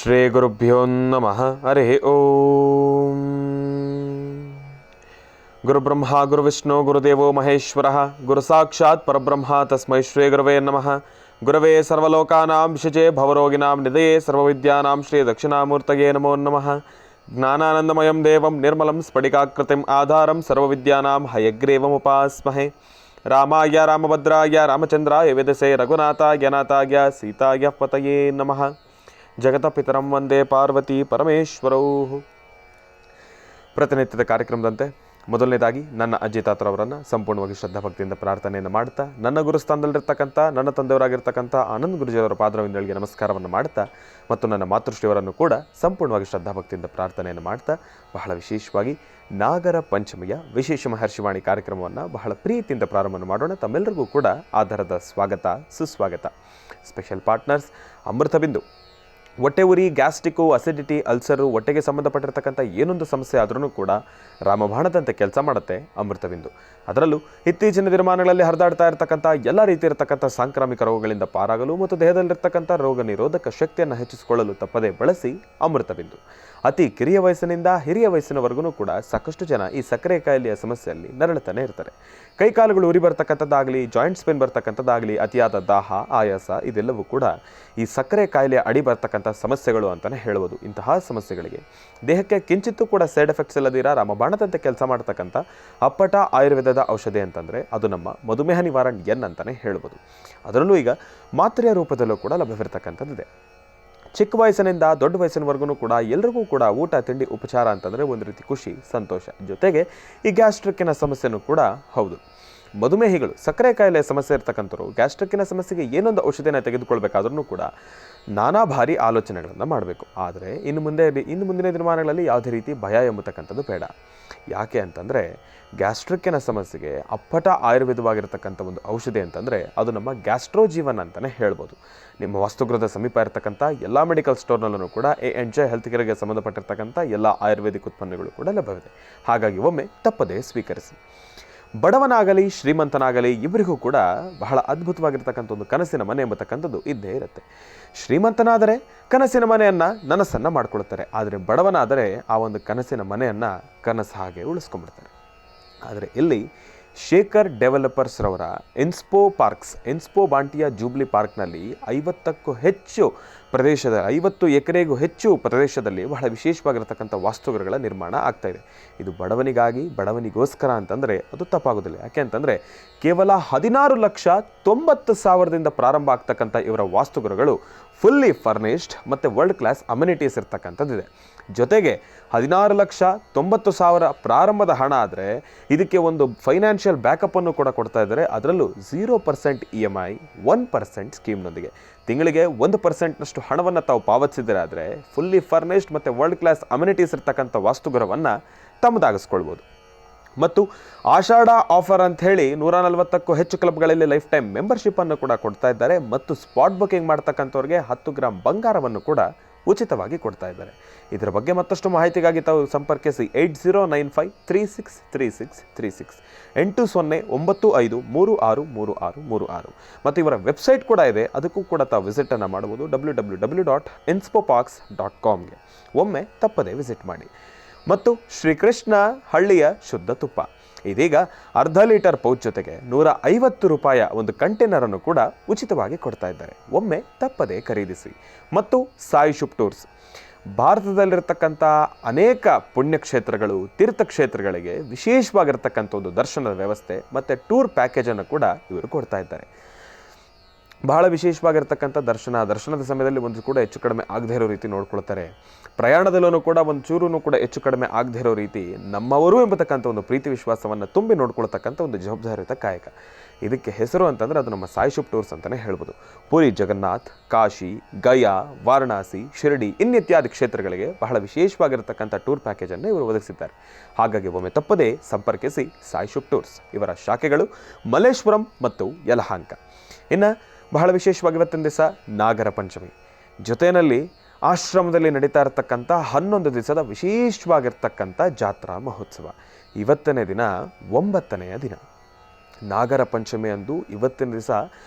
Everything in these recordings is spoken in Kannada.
ಶ್ರೀ ಗುರುಭ್ಯೋ ನಮಃ. ಹರಿ ಓಂ. ಗುರುಬ್ರಹ್ಮ ಗುರುವಿಷ್ಣು ಗುರುದೇವೋ ಮಹೇಶ್ವರ ಗುರು ಸಾಕ್ಷಾತ್ ಪರಬ್ರಹ್ಮ ತಸ್ಮೈ ಶ್ರೀ ಗುರವೇ ನಮಃ. ಗುರವೇ ಸರ್ವಲೋಕಾನಾಂ ವಿಷಜೇ ಭವರೋಗಿನಾಂ ನಿಧಯೇ ಸರ್ವವಿದ್ಯಾನಾಂ ಶ್ರೀ ದಕ್ಷಿಣಾಮೂರ್ತಯೇ ನಮೋ ನಮಃ. ಜ್ಞಾನಾನಂದಮಯಂ ದೇವಂ ನಿರ್ಮಲಂ ಸ್ಫಟಿಕಾಕೃತಿಂ ಆಧಾರಂ ಸರ್ವವಿದ್ಯಾನಾಂ ಹಯಗ್ರೀವಮುಪಾಸ್ಮಹೇ. ರಾಮಾಯ ರಾಮಭದ್ರಾಯ ರಾಮಚಂದ್ರಾಯ ವೇದಸೇ ರಘುನಾಥಾಯ ನಾಥಾಯ ಸೀತಾಯ ಪತಯೇ ನಮಃ. ಜಗತಪಿತರಂ ವಂದೇ ಪಾರ್ವತಿ ಪರಮೇಶ್ವರೌ. ಪ್ರತಿನಿತ್ಯದ ಕಾರ್ಯಕ್ರಮದಂತೆ ಮೊದಲನೇದಾಗಿ ನನ್ನ ಅಜ್ಜಿ ತಾತರವರನ್ನು ಸಂಪೂರ್ಣವಾಗಿ ಶ್ರದ್ಧಾಭಕ್ತಿಯಿಂದ ಪ್ರಾರ್ಥನೆಯನ್ನು ಮಾಡ್ತಾ, ನನ್ನ ಗುರುಸ್ಥಾನದಲ್ಲಿರ್ತಕ್ಕಂಥ ನನ್ನ ತಂದೆಯವರಾಗಿರ್ತಕ್ಕಂಥ ಆನಂದ್ ಗುರುಜಿಯವರ ಪಾದರವಿಂದಗಳಿಗೆ ನಮಸ್ಕಾರವನ್ನು ಮಾಡ್ತಾ, ಮತ್ತು ನನ್ನ ಮಾತೃಶ್ರೀಯವರನ್ನು ಕೂಡ ಸಂಪೂರ್ಣವಾಗಿ ಶ್ರದ್ಧಾಭಕ್ತಿಯಿಂದ ಪ್ರಾರ್ಥನೆಯನ್ನು ಮಾಡ್ತಾ, ಬಹಳ ವಿಶೇಷವಾಗಿ ನಾಗರ ಪಂಚಮಿಯ ವಿಶೇಷ ಮಹರ್ಷಿವಾಣಿ ಕಾರ್ಯಕ್ರಮವನ್ನು ಬಹಳ ಪ್ರೀತಿಯಿಂದ ಪ್ರಾರಂಭ ಮಾಡೋಣ. ತಮ್ಮೆಲ್ಲರಿಗೂ ಕೂಡ ಆಧಾರದ ಸ್ವಾಗತ ಸುಸ್ವಾಗತ. Special partners Amrutabindu. ಹೊಟ್ಟೆ ಉರಿ, ಗ್ಯಾಸ್ಟ್ರಿಕ್ಕು, ಅಸಿಡಿಟಿ, ಅಲ್ಸರು, ಹೊಟ್ಟೆಗೆ ಸಂಬಂಧಪಟ್ಟಿರ್ತಕ್ಕಂಥ ಏನೊಂದು ಸಮಸ್ಯೆ ಆದ್ರೂ ಕೂಡ ರಾಮಬಾಣದಂತೆ ಕೆಲಸ ಮಾಡುತ್ತೆ ಅಮೃತಬಿಂದು. ಅದರಲ್ಲೂ ಇತ್ತೀಚಿನ ದಿನಮಾನಗಳಲ್ಲಿ ಹರಿದಾಡ್ತಾ ಇರತಕ್ಕಂಥ ಎಲ್ಲ ರೀತಿ ಇರತಕ್ಕಂಥ ಸಾಂಕ್ರಾಮಿಕ ರೋಗಗಳಿಂದ ಪಾರಾಗಲು ಮತ್ತು ದೇಹದಲ್ಲಿರ್ತಕ್ಕಂಥ ರೋಗ ನಿರೋಧಕ ಶಕ್ತಿಯನ್ನು ಹೆಚ್ಚಿಸಿಕೊಳ್ಳಲು ತಪ್ಪದೇ ಬಳಸಿ ಅಮೃತಬಿಂದು. ಅತಿ ಕಿರಿಯ ವಯಸ್ಸಿನಿಂದ ಹಿರಿಯ ವಯಸ್ಸಿನವರೆಗೂ ಕೂಡ ಸಾಕಷ್ಟು ಜನ ಈ ಸಕ್ಕರೆ ಕಾಯಿಲೆಯ ಸಮಸ್ಯೆಯಲ್ಲಿ ನರಳುತ್ತಾನೆ ಇರ್ತಾರೆ. ಕೈಕಾಲುಗಳು ಉರಿ ಬರ್ತಕ್ಕಂಥದ್ದಾಗಲಿ, ಜಾಯಿಂಟ್ಸ್ ಪೇನ್ ಬರ್ತಕ್ಕಂಥದ್ದಾಗಲಿ, ಅತಿಯಾದ ದಾಹ, ಆಯಾಸ, ಇದೆಲ್ಲವೂ ಕೂಡ ಈ ಸಕ್ಕರೆ ಕಾಯಿಲೆಯ ಅಡಿ ಬರ್ತಕ್ಕಂಥ ಸಮಸ್ಯೆಗಳು ಅಂತಲೇ ಹೇಳ್ಬೋದು. ಇಂತಹ ಸಮಸ್ಯೆಗಳಿಗೆ ದೇಹಕ್ಕೆ ಕಿಂಚಿತ್ತೂ ಕೂಡ ಸೈಡ್ ಎಫೆಕ್ಟ್ಸ್ ಇಲ್ಲದಿರ ರಾಮಬಾಣದಂತೆ ಕೆಲಸ ಮಾಡ್ತಕ್ಕಂಥ ಅಪ್ಪಟ ಆಯುರ್ವೇದದ ಔಷಧಿ ಅಂತಂದರೆ ಅದು ನಮ್ಮ ಮಧುಮೇಹ ನಿವಾರಣೆ ಎನ್ ಅಂತಲೇ ಹೇಳ್ಬೋದು. ಅದರಲ್ಲೂ ಈಗ ಮಾತ್ರೆಯ ರೂಪದಲ್ಲೂ ಕೂಡ ಲಭ್ಯವಿರ್ತಕ್ಕಂಥದ್ದಿದೆ. ಚಿಕ್ಕ ವಯಸ್ಸಿನಿಂದ ದೊಡ್ಡ ವಯಸ್ಸಿನವರೆಗೂ ಕೂಡ ಎಲ್ರಿಗೂ ಕೂಡ ಊಟ ತಿಂಡಿ ಉಪಚಾರ ಅಂತಂದರೆ ಒಂದು ರೀತಿ ಖುಷಿ ಸಂತೋಷ. ಜೊತೆಗೆ ಈ ಗ್ಯಾಸ್ಟ್ರಿಕ್ಕಿನ ಸಮಸ್ಯೆನೂ ಕೂಡ ಹೌದು. ಮಧುಮೇಹಿಗಳು, ಸಕ್ಕರೆ ಕಾಯಿಲೆ ಸಮಸ್ಯೆ ಇರ್ತಕ್ಕಂಥವ್ರು ಗ್ಯಾಸ್ಟ್ರಿಕ್ಕಿನ ಸಮಸ್ಯೆಗೆ ಏನೊಂದು ಔಷಧಿನ ತೆಗೆದುಕೊಳ್ಬೇಕಾದ್ರೂ ಕೂಡ ನಾನಾ ಭಾರಿ ಆಲೋಚನೆಗಳನ್ನು ಮಾಡಬೇಕು. ಆದರೆ ಇನ್ನು ಮುಂದಿನ ದಿನಮಾನಗಳಲ್ಲಿ ಯಾವುದೇ ರೀತಿ ಭಯ ಎಂಬತಕ್ಕಂಥದ್ದು ಬೇಡ. ಯಾಕೆ ಅಂತಂದರೆ ಗ್ಯಾಸ್ಟ್ರಿಕ್ಕಿನ ಸಮಸ್ಯೆಗೆ ಅಪ್ಪಟ ಆಯುರ್ವೇದವಾಗಿರ್ತಕ್ಕಂಥ ಒಂದು ಔಷಧಿ ಅಂತಂದರೆ ಅದು ನಮ್ಮ ಗ್ಯಾಸ್ಟ್ರೋಜೀವನ್ ಅಂತಲೇ ಹೇಳ್ಬೋದು. ನಿಮ್ಮ ವಾಸ್ತುಗೃಹದ ಸಮೀಪ ಇರತಕ್ಕಂಥ ಎಲ್ಲ ಮೆಡಿಕಲ್ ಸ್ಟೋರ್ನಲ್ಲೂ ಕೂಡ ANJ ಹೆಲ್ತ್ ಕೇರ್ಗೆ ಸಂಬಂಧಪಟ್ಟಿರ್ತಕ್ಕಂಥ ಎಲ್ಲ ಆಯುರ್ವೇದಿಕ್ ಉತ್ಪನ್ನಗಳು ಕೂಡ ಲಭ್ಯವಿದೆ. ಹಾಗಾಗಿ ಒಮ್ಮೆ ತಪ್ಪದೇ ಸ್ವೀಕರಿಸಿ. ಬಡವನಾಗಲಿ ಶ್ರೀಮಂತನಾಗಲಿ ಇಬ್ಬರಿಗೂ ಕೂಡ ಬಹಳ ಅದ್ಭುತವಾಗಿರ್ತಕ್ಕಂಥ ಒಂದು ಕನಸಿನ ಮನೆ ಎಂಬತಕ್ಕಂಥದ್ದು ಇದ್ದೇ ಇರುತ್ತೆ. ಶ್ರೀಮಂತನಾದರೆ ಕನಸಿನ ಮನೆಯನ್ನು ನನಸನ್ನು ಮಾಡ್ಕೊಳ್ತಾರೆ. ಆದರೆ ಬಡವನಾದರೆ ಆ ಒಂದು ಕನಸಿನ ಮನೆಯನ್ನು ಕನಸು ಹಾಗೆ ಉಳಿಸ್ಕೊಂಡ್ಬಿಡ್ತಾರೆ. ಆದರೆ ಇಲ್ಲಿ ಶೇಖರ್ ಡೆವಲಪರ್ಸ್ ರವರ ಇನ್ಸ್ಪೋ ಬಾಂಟಿಯ ಜೂಬ್ಲಿ ಪಾರ್ಕ್ನಲ್ಲಿ 50ಕ್ಕೂ ಹೆಚ್ಚು ಪ್ರದೇಶದ 50 ಎಕರೆಗೂ ಹೆಚ್ಚು ಪ್ರದೇಶದಲ್ಲಿ ಬಹಳ ವಿಶೇಷವಾಗಿರತಕ್ಕಂಥ ವಾಸ್ತುಗೃಹಗಳ ನಿರ್ಮಾಣ ಆಗ್ತಾಯಿದೆ. ಇದು ಬಡವನಿಗೋಸ್ಕರ ಅಂತಂದರೆ ಅದು ತಪ್ಪಾಗೋದಿಲ್ಲ. ಯಾಕೆ ಅಂತಂದರೆ ಕೇವಲ 16,90,000ದಿಂದ ಪ್ರಾರಂಭ ಆಗ್ತಕ್ಕಂಥ ಇವರ ವಾಸ್ತುಗೃಹಗಳು ಫುಲ್ಲಿ ಫರ್ನಿಶ್ಡ್ ಮತ್ತು ವರ್ಲ್ಡ್ ಕ್ಲಾಸ್ ಅಮ್ಯುನಿಟೀಸ್ ಇರ್ತಕ್ಕಂಥದ್ದಿದೆ. ಜೊತೆಗೆ 16,90,000 ಪ್ರಾರಂಭದ ಹಣ ಆದರೆ ಇದಕ್ಕೆ ಒಂದು ಫೈನಾನ್ಷಿಯಲ್ ಬ್ಯಾಕಪ್ಪನ್ನು ಕೂಡ ಕೊಡ್ತಾ ಇದ್ದಾರೆ. ಅದರಲ್ಲೂ 0% EMI 1% ಸ್ಕೀಮ್ನೊಂದಿಗೆ ತಿಂಗಳಿಗೆ 1%ನಷ್ಟು ಹಣವನ್ನು ತಾವು ಪಾವತಿಸಿದರೆ ಆದರೆ ಫುಲ್ಲಿ ಫರ್ನಿಶ್ಡ್ ಮತ್ತು ವರ್ಲ್ಡ್ ಕ್ಲಾಸ್ ಅಮ್ಯುನಿಟೀಸ್ ಇರ್ತಕ್ಕಂಥ ವಾಸ್ತುಗೃಹವನ್ನು ತಮ್ಮದಾಗಿಸ್ಕೊಳ್ಬೋದು. ಮತ್ತು ಆಷಾಢ ಆಫರ್ ಅಂತ ಹೇಳಿ 140ಕ್ಕೂ ಹೆಚ್ಚು ಕ್ಲಬ್ಗಳಲ್ಲಿ ಲೈಫ್ ಟೈಮ್ ಮೆಂಬರ್ಶಿಪ್ಪನ್ನು ಕೂಡ ಕೊಡ್ತಾ ಇದ್ದಾರೆ. ಮತ್ತು ಸ್ಪಾಟ್ ಬುಕಿಂಗ್ ಮಾಡ್ತಕ್ಕಂಥವ್ರಿಗೆ 10 ಗ್ರಾಮ್ ಬಂಗಾರವನ್ನು ಕೂಡ ಉಚಿತವಾಗಿ ಕೊಡ್ತಾ ಇದ್ದಾರೆ. ಇದರ ಬಗ್ಗೆ ಮತ್ತಷ್ಟು ಮಾಹಿತಿಗಾಗಿ ತಾವು ಸಂಪರ್ಕಿಸಿ 8095363636 8095363636. ಮತ್ತು ಇವರ ವೆಬ್ಸೈಟ್ ಕೂಡ ಇದೆ, ಅದಕ್ಕೂ ಕೂಡ ತಾವು ವಿಸಿಟನ್ನು ಮಾಡಬಹುದು www.inspoparks.comಗೆ. ಒಮ್ಮೆ ತಪ್ಪದೇ ವಿಸಿಟ್ ಮಾಡಿ. ಮತ್ತು ಶ್ರೀಕೃಷ್ಣ ಹಳ್ಳಿಯ ಶುದ್ಧ ತುಪ್ಪ ಇದೀಗ ಅರ್ಧ ಲೀಟರ್ ಪೌಚ್ ಜೊತೆಗೆ ₹150 ಒಂದು ಕಂಟೈನರನ್ನು ಕೂಡ ಉಚಿತವಾಗಿ ಕೊಡ್ತಾ ಇದ್ದಾರೆ. ಒಮ್ಮೆ ತಪ್ಪದೇ ಖರೀದಿಸಿ. ಮತ್ತು ಸಾಯಿ ಶುಪ್ ಟೂರ್ಸ್ ಭಾರತದಲ್ಲಿರ್ತಕ್ಕಂಥ ಅನೇಕ ಪುಣ್ಯಕ್ಷೇತ್ರಗಳು, ತೀರ್ಥಕ್ಷೇತ್ರಗಳಿಗೆ ವಿಶೇಷವಾಗಿರ್ತಕ್ಕಂಥ ಒಂದು ದರ್ಶನದ ವ್ಯವಸ್ಥೆ ಮತ್ತು ಟೂರ್ ಪ್ಯಾಕೇಜನ್ನು ಕೂಡ ಇವರು ಕೊಡ್ತಾ ಇದ್ದಾರೆ. ಬಹಳ ವಿಶೇಷವಾಗಿರ್ತಕ್ಕಂಥ ದರ್ಶನದ ಸಮಯದಲ್ಲಿ ಒಂದು ಕೂಡ ಹೆಚ್ಚು ಕಡಿಮೆ ಆಗದೇ ಇರೋ ರೀತಿ ನೋಡ್ಕೊಳ್ತಾರೆ. ಪ್ರಯಾಣದಲ್ಲೂ ಕೂಡ ಒಂದು ಚೂರೂ ಕೂಡ ಹೆಚ್ಚು ಕಡಿಮೆ ಆಗದೇ ಇರೋ ರೀತಿ ನಮ್ಮವರು ಎಂಬತಕ್ಕಂಥ ಒಂದು ಪ್ರೀತಿ ವಿಶ್ವಾಸವನ್ನು ತುಂಬಿ ನೋಡ್ಕೊಳ್ತಕ್ಕಂಥ ಒಂದು ಜವಾಬ್ದಾರಿಯುತ ಕಾಯಕ. ಇದಕ್ಕೆ ಹೆಸರು ಅಂತಂದರೆ ಅದು ನಮ್ಮ ಸಾಯಿ ಶುಪ್ ಟೂರ್ಸ್ ಅಂತಲೇ ಹೇಳ್ಬೋದು. ಪುರಿ ಜಗನ್ನಾಥ್, ಕಾಶಿ, ಗಯಾ, ವಾರಣಾಸಿ, ಶಿರಡಿ ಇನ್ನಿತ್ಯಾದಿ ಕ್ಷೇತ್ರಗಳಿಗೆ ಬಹಳ ವಿಶೇಷವಾಗಿರತಕ್ಕಂಥ ಟೂರ್ ಪ್ಯಾಕೇಜನ್ನು ಇವರು ಒದಗಿಸಿದ್ದಾರೆ. ಹಾಗಾಗಿ ಒಮ್ಮೆ ತಪ್ಪದೇ ಸಂಪರ್ಕಿಸಿ ಸಾಯಿ ಶುಪ್ ಟೂರ್ಸ್. ಇವರ ಶಾಖೆಗಳು ಮಲ್ಲೇಶ್ವರಂ ಮತ್ತು ಯಲಹಂಕ. ಇನ್ನು ಬಹಳ ವಿಶೇಷವಾಗಿ ಇವತ್ತಿನ ದಿವಸ ನಾಗರ ಪಂಚಮಿ ಜೊತೆಯಲ್ಲಿ ಆಶ್ರಮದಲ್ಲಿ ನಡೀತಾ ಇರತಕ್ಕಂಥ 11 ದಿವಸದ ವಿಶೇಷವಾಗಿರ್ತಕ್ಕಂಥ ಜಾತ್ರಾ ಮಹೋತ್ಸವ. ಇವತ್ತನೇ ದಿನ 9ನೆಯ ದಿನ ನಾಗರ ಪಂಚಮಿ ಅಂದು ಇವತ್ತಿನ ದಿವಸ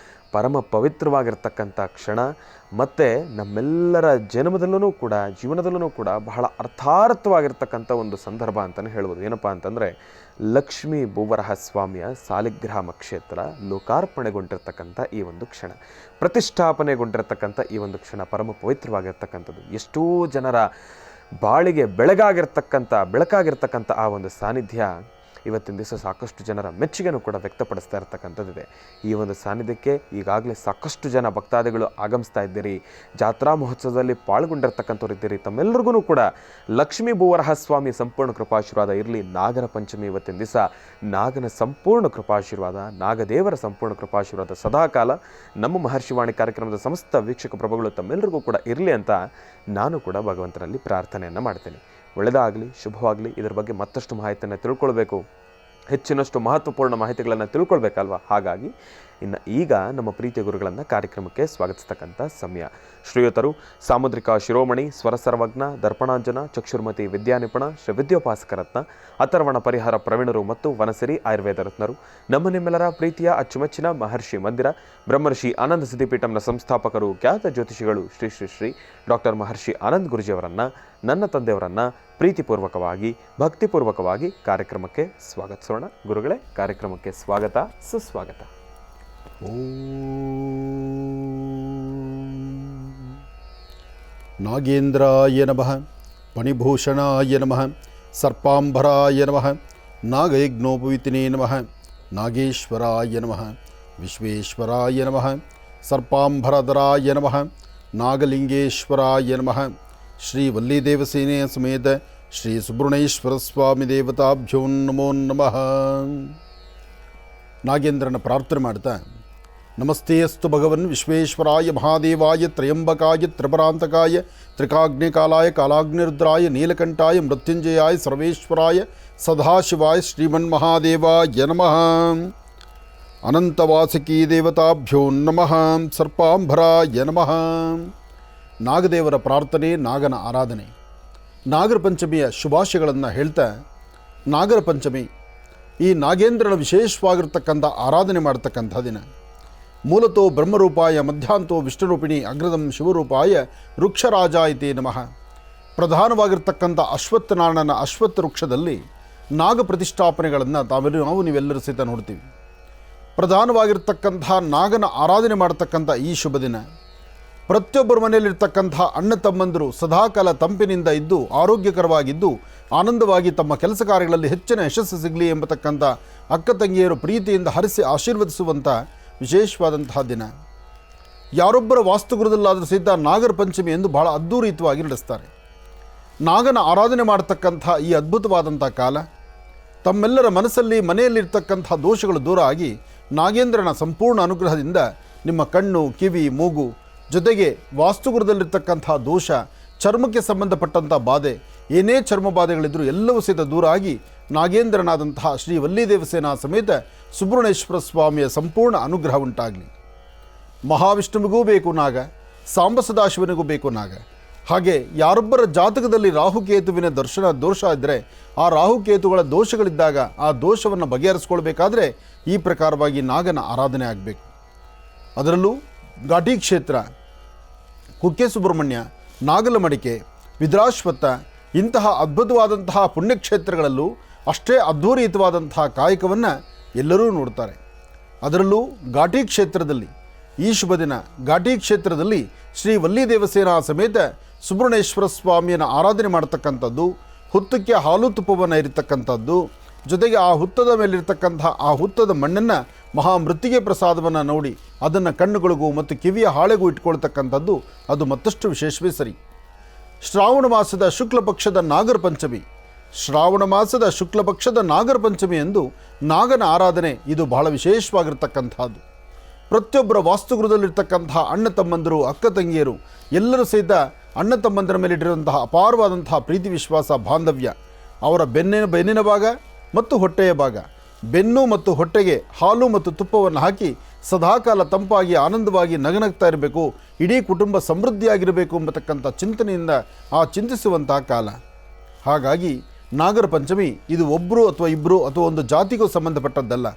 ಪರಮ ಪವಿತ್ರವಾಗಿರ್ತಕ್ಕಂಥ ಕ್ಷಣ, ಮತ್ತು ನಮ್ಮೆಲ್ಲರ ಜೀವನದಲ್ಲೂ ಕೂಡ ಬಹಳ ಅರ್ಥಾರ್ಥವಾಗಿರ್ತಕ್ಕಂಥ ಒಂದು ಸಂದರ್ಭ ಅಂತಲೇ ಹೇಳ್ಬೋದು. ಏನಪ್ಪ ಅಂತಂದರೆ, ಲಕ್ಷ್ಮೀ ಭೂವರಹ ಸ್ವಾಮಿಯ ಸಾಲಿಗ್ರಾಮ ಕ್ಷೇತ್ರ ಲೋಕಾರ್ಪಣೆಗೊಂಡಿರ್ತಕ್ಕಂಥ ಈ ಒಂದು ಕ್ಷಣ, ಪ್ರತಿಷ್ಠಾಪನೆಗೊಂಡಿರ್ತಕ್ಕಂಥ ಈ ಒಂದು ಕ್ಷಣ ಪರಮ ಪವಿತ್ರವಾಗಿರ್ತಕ್ಕಂಥದ್ದು. ಎಷ್ಟೋ ಜನರ ಬಾಳಿಗೆ ಬೆಳಕಾಗಿರ್ತಕ್ಕಂಥ ಆ ಒಂದು ಸಾನ್ನಿಧ್ಯ ಇವತ್ತಿನ ದಿವಸ ಸಾಕಷ್ಟು ಜನರ ಮೆಚ್ಚುಗೆನೂ ಕೂಡ ವ್ಯಕ್ತಪಡಿಸ್ತಾ ಇರ್ತಕ್ಕಂಥದ್ದಿದೆ. ಈ ಒಂದು ಸಾನ್ನಿಧ್ಯಕ್ಕೆ ಈಗಾಗಲೇ ಸಾಕಷ್ಟು ಜನ ಭಕ್ತಾದಿಗಳು ಆಗಮಿಸ್ತಾ ಇದ್ದೀರಿ, ಜಾತ್ರಾ ಮಹೋತ್ಸವದಲ್ಲಿ ಪಾಲ್ಗೊಂಡಿರ್ತಕ್ಕಂಥವ್ರು ಇದ್ದೀರಿ. ತಮ್ಮೆಲ್ಲರಿಗೂ ಕೂಡ ಲಕ್ಷ್ಮೀ ಭೂವರಹ ಸ್ವಾಮಿ ಸಂಪೂರ್ಣ ಕೃಪಾಶೀರ್ವಾದ ಇರಲಿ. ನಾಗರ ಪಂಚಮಿ ಇವತ್ತಿನ ದಿವಸ ನಾಗನ ಸಂಪೂರ್ಣ ಕೃಪಾಶೀರ್ವಾದ, ನಾಗದೇವರ ಸಂಪೂರ್ಣ ಕೃಪಾಶೀರ್ವಾದ ಸದಾಕಾಲ ನಮ್ಮ ಮಹರ್ಷಿವಾಣಿ ಕಾರ್ಯಕ್ರಮದ ಸಮಸ್ತ ವೀಕ್ಷಕ ಪ್ರಭುಗಳು ತಮ್ಮೆಲ್ಲರಿಗೂ ಕೂಡ ಇರಲಿ ಅಂತ ನಾನು ಕೂಡ ಭಗವಂತನಲ್ಲಿ ಪ್ರಾರ್ಥನೆಯನ್ನು ಮಾಡ್ತೇನೆ. ಒಳ್ಳೆಯದಾಗಲಿ, ಶುಭವಾಗಲಿ. ಇದರ ಬಗ್ಗೆ ಮತ್ತಷ್ಟು ಮಾಹಿತಿಯನ್ನು ತಿಳ್ಕೊಳ್ಬೇಕು, ಹೆಚ್ಚಿನಷ್ಟು ಮಹತ್ವಪೂರ್ಣ ಮಾಹಿತಿಗಳನ್ನು ತಿಳ್ಕೊಳ್ಬೇಕಲ್ವ. ಹಾಗಾಗಿ ಈಗ ನಮ್ಮ ಪ್ರೀತಿಯ ಗುರುಗಳನ್ನು ಕಾರ್ಯಕ್ರಮಕ್ಕೆ ಸ್ವಾಗತಿಸ್ತಕ್ಕಂಥ ಸಮಯ. ಶ್ರೀಯುತರು ಸಾಮುದ್ರಿಕ ಶಿರೋಮಣಿ, ಸ್ವರ ಸರ್ವಜ್ಞ, ದರ್ಪಣಾಂಜನ, ಚಕ್ಷುರ್ಮತಿ ವಿದ್ಯಾನಿಪುಣ, ಶ್ರೀ ವಿದ್ಯೋಪಾಸಕರತ್ನ, ಅಥರ್ವಣ ಪರಿಹಾರ ಪ್ರವೀಣರು ಮತ್ತು ವನಸಿರಿ ಆಯುರ್ವೇದ ರತ್ನರು, ನಮ್ಮ ನಿಮ್ಮೆಲ್ಲರ ಪ್ರೀತಿಯ ಅಚ್ಚುಮೆಚ್ಚಿನ ಮಹರ್ಷಿ ಮಂದಿರ ಬ್ರಹ್ಮರ್ಷಿ ಆನಂದ ಸಿದ್ಧಿಪೀಠಂನ ಸಂಸ್ಥಾಪಕರು, ಖ್ಯಾತ ಜ್ಯೋತಿಷಿಗಳು ಶ್ರೀ ಶ್ರೀ ಶ್ರೀ ಡಾಕ್ಟರ್ ಮಹರ್ಷಿ ಆನಂದ್ ಗುರುಜಿಯವರನ್ನು, ನನ್ನ ತಂದೆಯವರನ್ನು ಪ್ರೀತಿಪೂರ್ವಕವಾಗಿ ಭಕ್ತಿಪೂರ್ವಕವಾಗಿ ಕಾರ್ಯಕ್ರಮಕ್ಕೆ ಸ್ವಾಗತಿಸೋಣ. ಗುರುಗಳೇ, ಕಾರ್ಯಕ್ರಮಕ್ಕೆ ಸ್ವಾಗತ, ಸುಸ್ವಾಗತ. ನಾಗೇಂದ್ರಾಯ ನಮಃ, ಫಣಿಭೂಷಣಾಯ ನಮಃ, ಸರ್ಪಾಂಬರಾಯ ನಮಃ, ನಾಗಯಜ್ಞೋಪವೀತಿನೇ ನಮಃ, ನಾಗೇಶ್ವರಾಯ ನಮಃ, ವಿಶ್ವೇಶ್ವರಾಯ ನಮಃ, ಸರ್ಪಾಂಬರಧರಾಯ ನಮಃ, ನಾಗಲಿಂಗೇಶ್ವರಾಯ ನಮಃ. ಶ್ರೀ ವಲ್ಲಿದೇವಸೇನೆ ಸಮೇತ ಶ್ರೀ ಸುಬ್ರಹ್ಮಣ್ಯೇಶ್ವರ ಸ್ವಾಮಿ ದೇವತಾಭ್ಯೋ ನಮೋ ನಮಃ. ನಾಗೇಂದ್ರನ ಪ್ರಾರ್ಥನೆ ಮಾಡ್ತಾ, ನಮಸ್ತೆ ಅಸ್ತು ಭಗವನ್ ವಿಶ್ವೇಶ್ವರಾಯ ಮಹಾದೇವಾಯ ತ್ರಯಂಬಕಾಯ ತ್ರಿಪರಾಂತಕಾಯ ತ್ರಿಕಾಗ್ನಿಕಾಲಾಯ ಕಾಲಾಗ್ನಿರುದ್ರಾಯ ನೀಲಕಂಠಾಯ ಮೃತ್ಯುಂಜಯಾಯ ಸರ್ವೇಶ್ವರಾಯ ಸದಾಶಿವಾಯ ಶ್ರೀಮನ್ಮಹಾದೇವಾಯ ನಮಃ. ಅನಂತವಾಸಕೀ ದೇವತಾಭ್ಯೋ ನಮಃ. ಸರ್ಪಾಂಬರಾಯ ನಮಃ. ನಾಗದೇವರ ಪ್ರಾರ್ಥನೆ, ನಾಗನ ಆರಾಧನೆ, ನಾಗರ ಪಂಚಮಿಯ ಶುಭಾಶಯಗಳನ್ನು ಹೇಳ್ತಾ, ನಾಗರ ಪಂಚಮಿ ಈ ನಾಗೇಂದ್ರನ ವಿಶೇಷವಾಗಿರ್ತಕ್ಕಂಥ ಆರಾಧನೆ ಮಾಡತಕ್ಕಂಥ ದಿನ. ಮೂಲತೋ ಬ್ರಹ್ಮರೂಪಾಯ ಮಧ್ಯಾಂತೋ ವಿಷ್ಣುರೂಪಿಣಿ ಅಗ್ರದಂ ಶಿವರೂಪಾಯ ವೃಕ್ಷರಾಜ ಇತಿ ನಮಃ. ಪ್ರಧಾನವಾಗಿರ್ತಕ್ಕಂಥ ಅಶ್ವತ್ಥನಾರಾಯಣನ ಅಶ್ವತ್ಥ ವೃಕ್ಷದಲ್ಲಿ ನಾಗ ಪ್ರತಿಷ್ಠಾಪನೆಗಳನ್ನು ನೀವೆಲ್ಲರೂ ಸಹಿತ ನೋಡ್ತೀವಿ. ಪ್ರಧಾನವಾಗಿರ್ತಕ್ಕಂಥ ನಾಗನ ಆರಾಧನೆ ಮಾಡತಕ್ಕಂಥ ಈ ಶುಭ ದಿನ ಪ್ರತಿಯೊಬ್ಬರ ಮನೆಯಲ್ಲಿರ್ತಕ್ಕಂಥ ಅಣ್ಣ ತಮ್ಮಂದಿರು ಸದಾಕಾಲ ತಂಪಿನಿಂದ ಇದ್ದು ಆರೋಗ್ಯಕರವಾಗಿದ್ದು ಆನಂದವಾಗಿ ತಮ್ಮ ಕೆಲಸ ಕಾರ್ಯಗಳಲ್ಲಿ ಹೆಚ್ಚಿನ ಯಶಸ್ಸು ಸಿಗಲಿ ಎಂಬತಕ್ಕಂಥ ಅಕ್ಕ ತಂಗಿಯರು ಪ್ರೀತಿಯಿಂದ ಹರಿಸಿ ಆಶೀರ್ವದಿಸುವಂಥ ವಿಶೇಷವಾದಂತಹ ದಿನ. ಯಾರೊಬ್ಬರ ವಾಸ್ತುಗೃಹದಲ್ಲಾದರೂ ಸಹಿತ ನಾಗರ ಪಂಚಮಿ ಎಂದು ಬಹಳ ಅದ್ಧೂರಿತವಾಗಿ ನಡೆಸ್ತಾರೆ. ನಾಗನ ಆರಾಧನೆ ಮಾಡತಕ್ಕಂಥ ಈ ಅದ್ಭುತವಾದಂಥ ಕಾಲ, ತಮ್ಮೆಲ್ಲರ ಮನೆಯಲ್ಲಿರ್ತಕ್ಕಂಥ ದೋಷಗಳು ದೂರ ಆಗಿ ನಾಗೇಂದ್ರನ ಸಂಪೂರ್ಣ ಅನುಗ್ರಹದಿಂದ ನಿಮ್ಮ ಕಣ್ಣು, ಕಿವಿ, ಮೂಗು ಜೊತೆಗೆ ವಾಸ್ತುಗೃಹದಲ್ಲಿರ್ತಕ್ಕಂಥ ದೋಷ, ಚರ್ಮಕ್ಕೆ ಸಂಬಂಧಪಟ್ಟಂಥ ಬಾಧೆ, ಏನೇ ಚರ್ಮ ಬಾಧೆಗಳಿದ್ದರೂ ಎಲ್ಲವೂ ಸಹಿತ ದೂರ ಆಗಿ ನಾಗೇಂದ್ರನಾದಂತಹ ಶ್ರೀ ವಲ್ಲಿದೇವಸೇನಾ ಸಮೇತ ಸುಬ್ರಹ್ಮಣ್ಯೇಶ್ವರ ಸ್ವಾಮಿಯ ಸಂಪೂರ್ಣ ಅನುಗ್ರಹ ಉಂಟಾಗಲಿ. ಮಹಾವಿಷ್ಣುವಿಗೂ ಬೇಕು ನಾಗ, ಸಾಂಬ ಸದಾಶಿವನಿಗೂ ಬೇಕು ನಾಗ. ಹಾಗೆ ಯಾರೊಬ್ಬರ ಜಾತಕದಲ್ಲಿ ರಾಹುಕೇತುವಿನ ದೋಷ ಇದ್ದರೆ, ಆ ರಾಹುಕೇತುಗಳ ದೋಷಗಳಿದ್ದಾಗ ಆ ದೋಷವನ್ನು ಬಗೆಹರಿಸ್ಕೊಳ್ಬೇಕಾದ್ರೆ ಈ ಪ್ರಕಾರವಾಗಿ ನಾಗನ ಆರಾಧನೆ ಆಗಬೇಕು. ಅದರಲ್ಲೂ ಘಾಟಿ ಕ್ಷೇತ್ರ, ಕುಕ್ಕೆ ಸುಬ್ರಹ್ಮಣ್ಯ, ನಾಗಲಮಡಿಕೆ, ವಿದ್ರಾಶ್ವತ್ಥ ಇಂತಹ ಅದ್ಭುತವಾದಂತಹ ಪುಣ್ಯಕ್ಷೇತ್ರಗಳಲ್ಲೂ ಅಷ್ಟೇ ಅದ್ಭುತವಾದಂತಹ ಕಾಯಕವನ್ನು ಎಲ್ಲರೂ ನೋಡ್ತಾರೆ. ಅದರಲ್ಲೂ ಘಾಟಿ ಕ್ಷೇತ್ರದಲ್ಲಿ ಈ ಶುಭ ದಿನ ಘಾಟಿ ಕ್ಷೇತ್ರದಲ್ಲಿ ಶ್ರೀ ವಲ್ಲಿದೇವಸೇನಾ ಸಮೇತ ಸುಬ್ರಹ್ಮಣ್ಯೇಶ್ವರ ಸ್ವಾಮಿಯನ್ನು ಆರಾಧನೆ ಮಾಡತಕ್ಕಂಥದ್ದು, ಹುತ್ತಕ್ಕೆ ಹಾಲು ತುಪ್ಪವನ್ನು ಇರತಕ್ಕಂಥದ್ದು, ಜೊತೆಗೆ ಆ ಹುತ್ತದ ಮೇಲಿರ್ತಕ್ಕಂಥ ಆ ಹುತ್ತದ ಮಣ್ಣನ್ನು ಮಹಾಮೃತ್ತಿಗೆ ಪ್ರಸಾದವನ್ನು ನೋಡಿ ಅದನ್ನು ಕಣ್ಣುಗಳಿಗೂ ಮತ್ತು ಕಿವಿಯ ಹಾಳೆಗೂ ಇಟ್ಕೊಳ್ತಕ್ಕಂಥದ್ದು ಅದು ಮತ್ತಷ್ಟು ವಿಶೇಷವೇ ಸರಿ. ಶ್ರಾವಣ ಮಾಸದ ಶುಕ್ಲ ಪಕ್ಷದ ನಾಗರ ಪಂಚಮಿ, ಶ್ರಾವಣ ಮಾಸದ ಶುಕ್ಲ ಪಕ್ಷದ ನಾಗರ ಪಂಚಮಿ ಎಂದು ನಾಗನ ಆರಾಧನೆ ಇದು ಬಹಳ ವಿಶೇಷವಾಗಿರ್ತಕ್ಕಂಥದ್ದು. ಪ್ರತಿಯೊಬ್ಬರ ವಾಸ್ತುಗೃಹದಲ್ಲಿರ್ತಕ್ಕಂಥ ಅಣ್ಣ ತಮ್ಮಂದಿರು, ಅಕ್ಕ ತಂಗಿಯರು ಎಲ್ಲರೂ ಸಹಿತ ಅಣ್ಣ ತಮ್ಮಂದಿರ ಮೇಲಿಟ್ಟಿರುವಂತಹ ಅಪಾರವಾದಂತಹ ಪ್ರೀತಿ, ವಿಶ್ವಾಸ, ಬಾಂಧವ್ಯ, ಅವರ ಬೆನ್ನಿನ ಭಾಗ ಮತ್ತು ಹೊಟ್ಟೆಯ ಭಾಗ, ಬೆನ್ನು ಮತ್ತು ಹೊಟ್ಟೆಗೆ ಹಾಲು ಮತ್ತು ತುಪ್ಪವನ್ನು ಹಾಕಿ ಸದಾಕಾಲ ತಂಪಾಗಿ ಆನಂದವಾಗಿ ನಗನಗ್ತಾ ಇರಬೇಕು, ಇಡೀ ಕುಟುಂಬ ಸಮೃದ್ಧಿಯಾಗಿರಬೇಕು ಎಂಬತಕ್ಕಂಥ ಚಿಂತನೆಯಿಂದ ಚಿಂತಿಸುವಂತಹ ಕಾಲ. ಹಾಗಾಗಿ ನಾಗರ ಪಂಚಮಿ ಇದು ಒಬ್ಬರು ಅಥವಾ ಇಬ್ಬರು ಅಥವಾ ಒಂದು ಜಾತಿಗೂ ಸಂಬಂಧಪಟ್ಟದ್ದಲ್ಲ.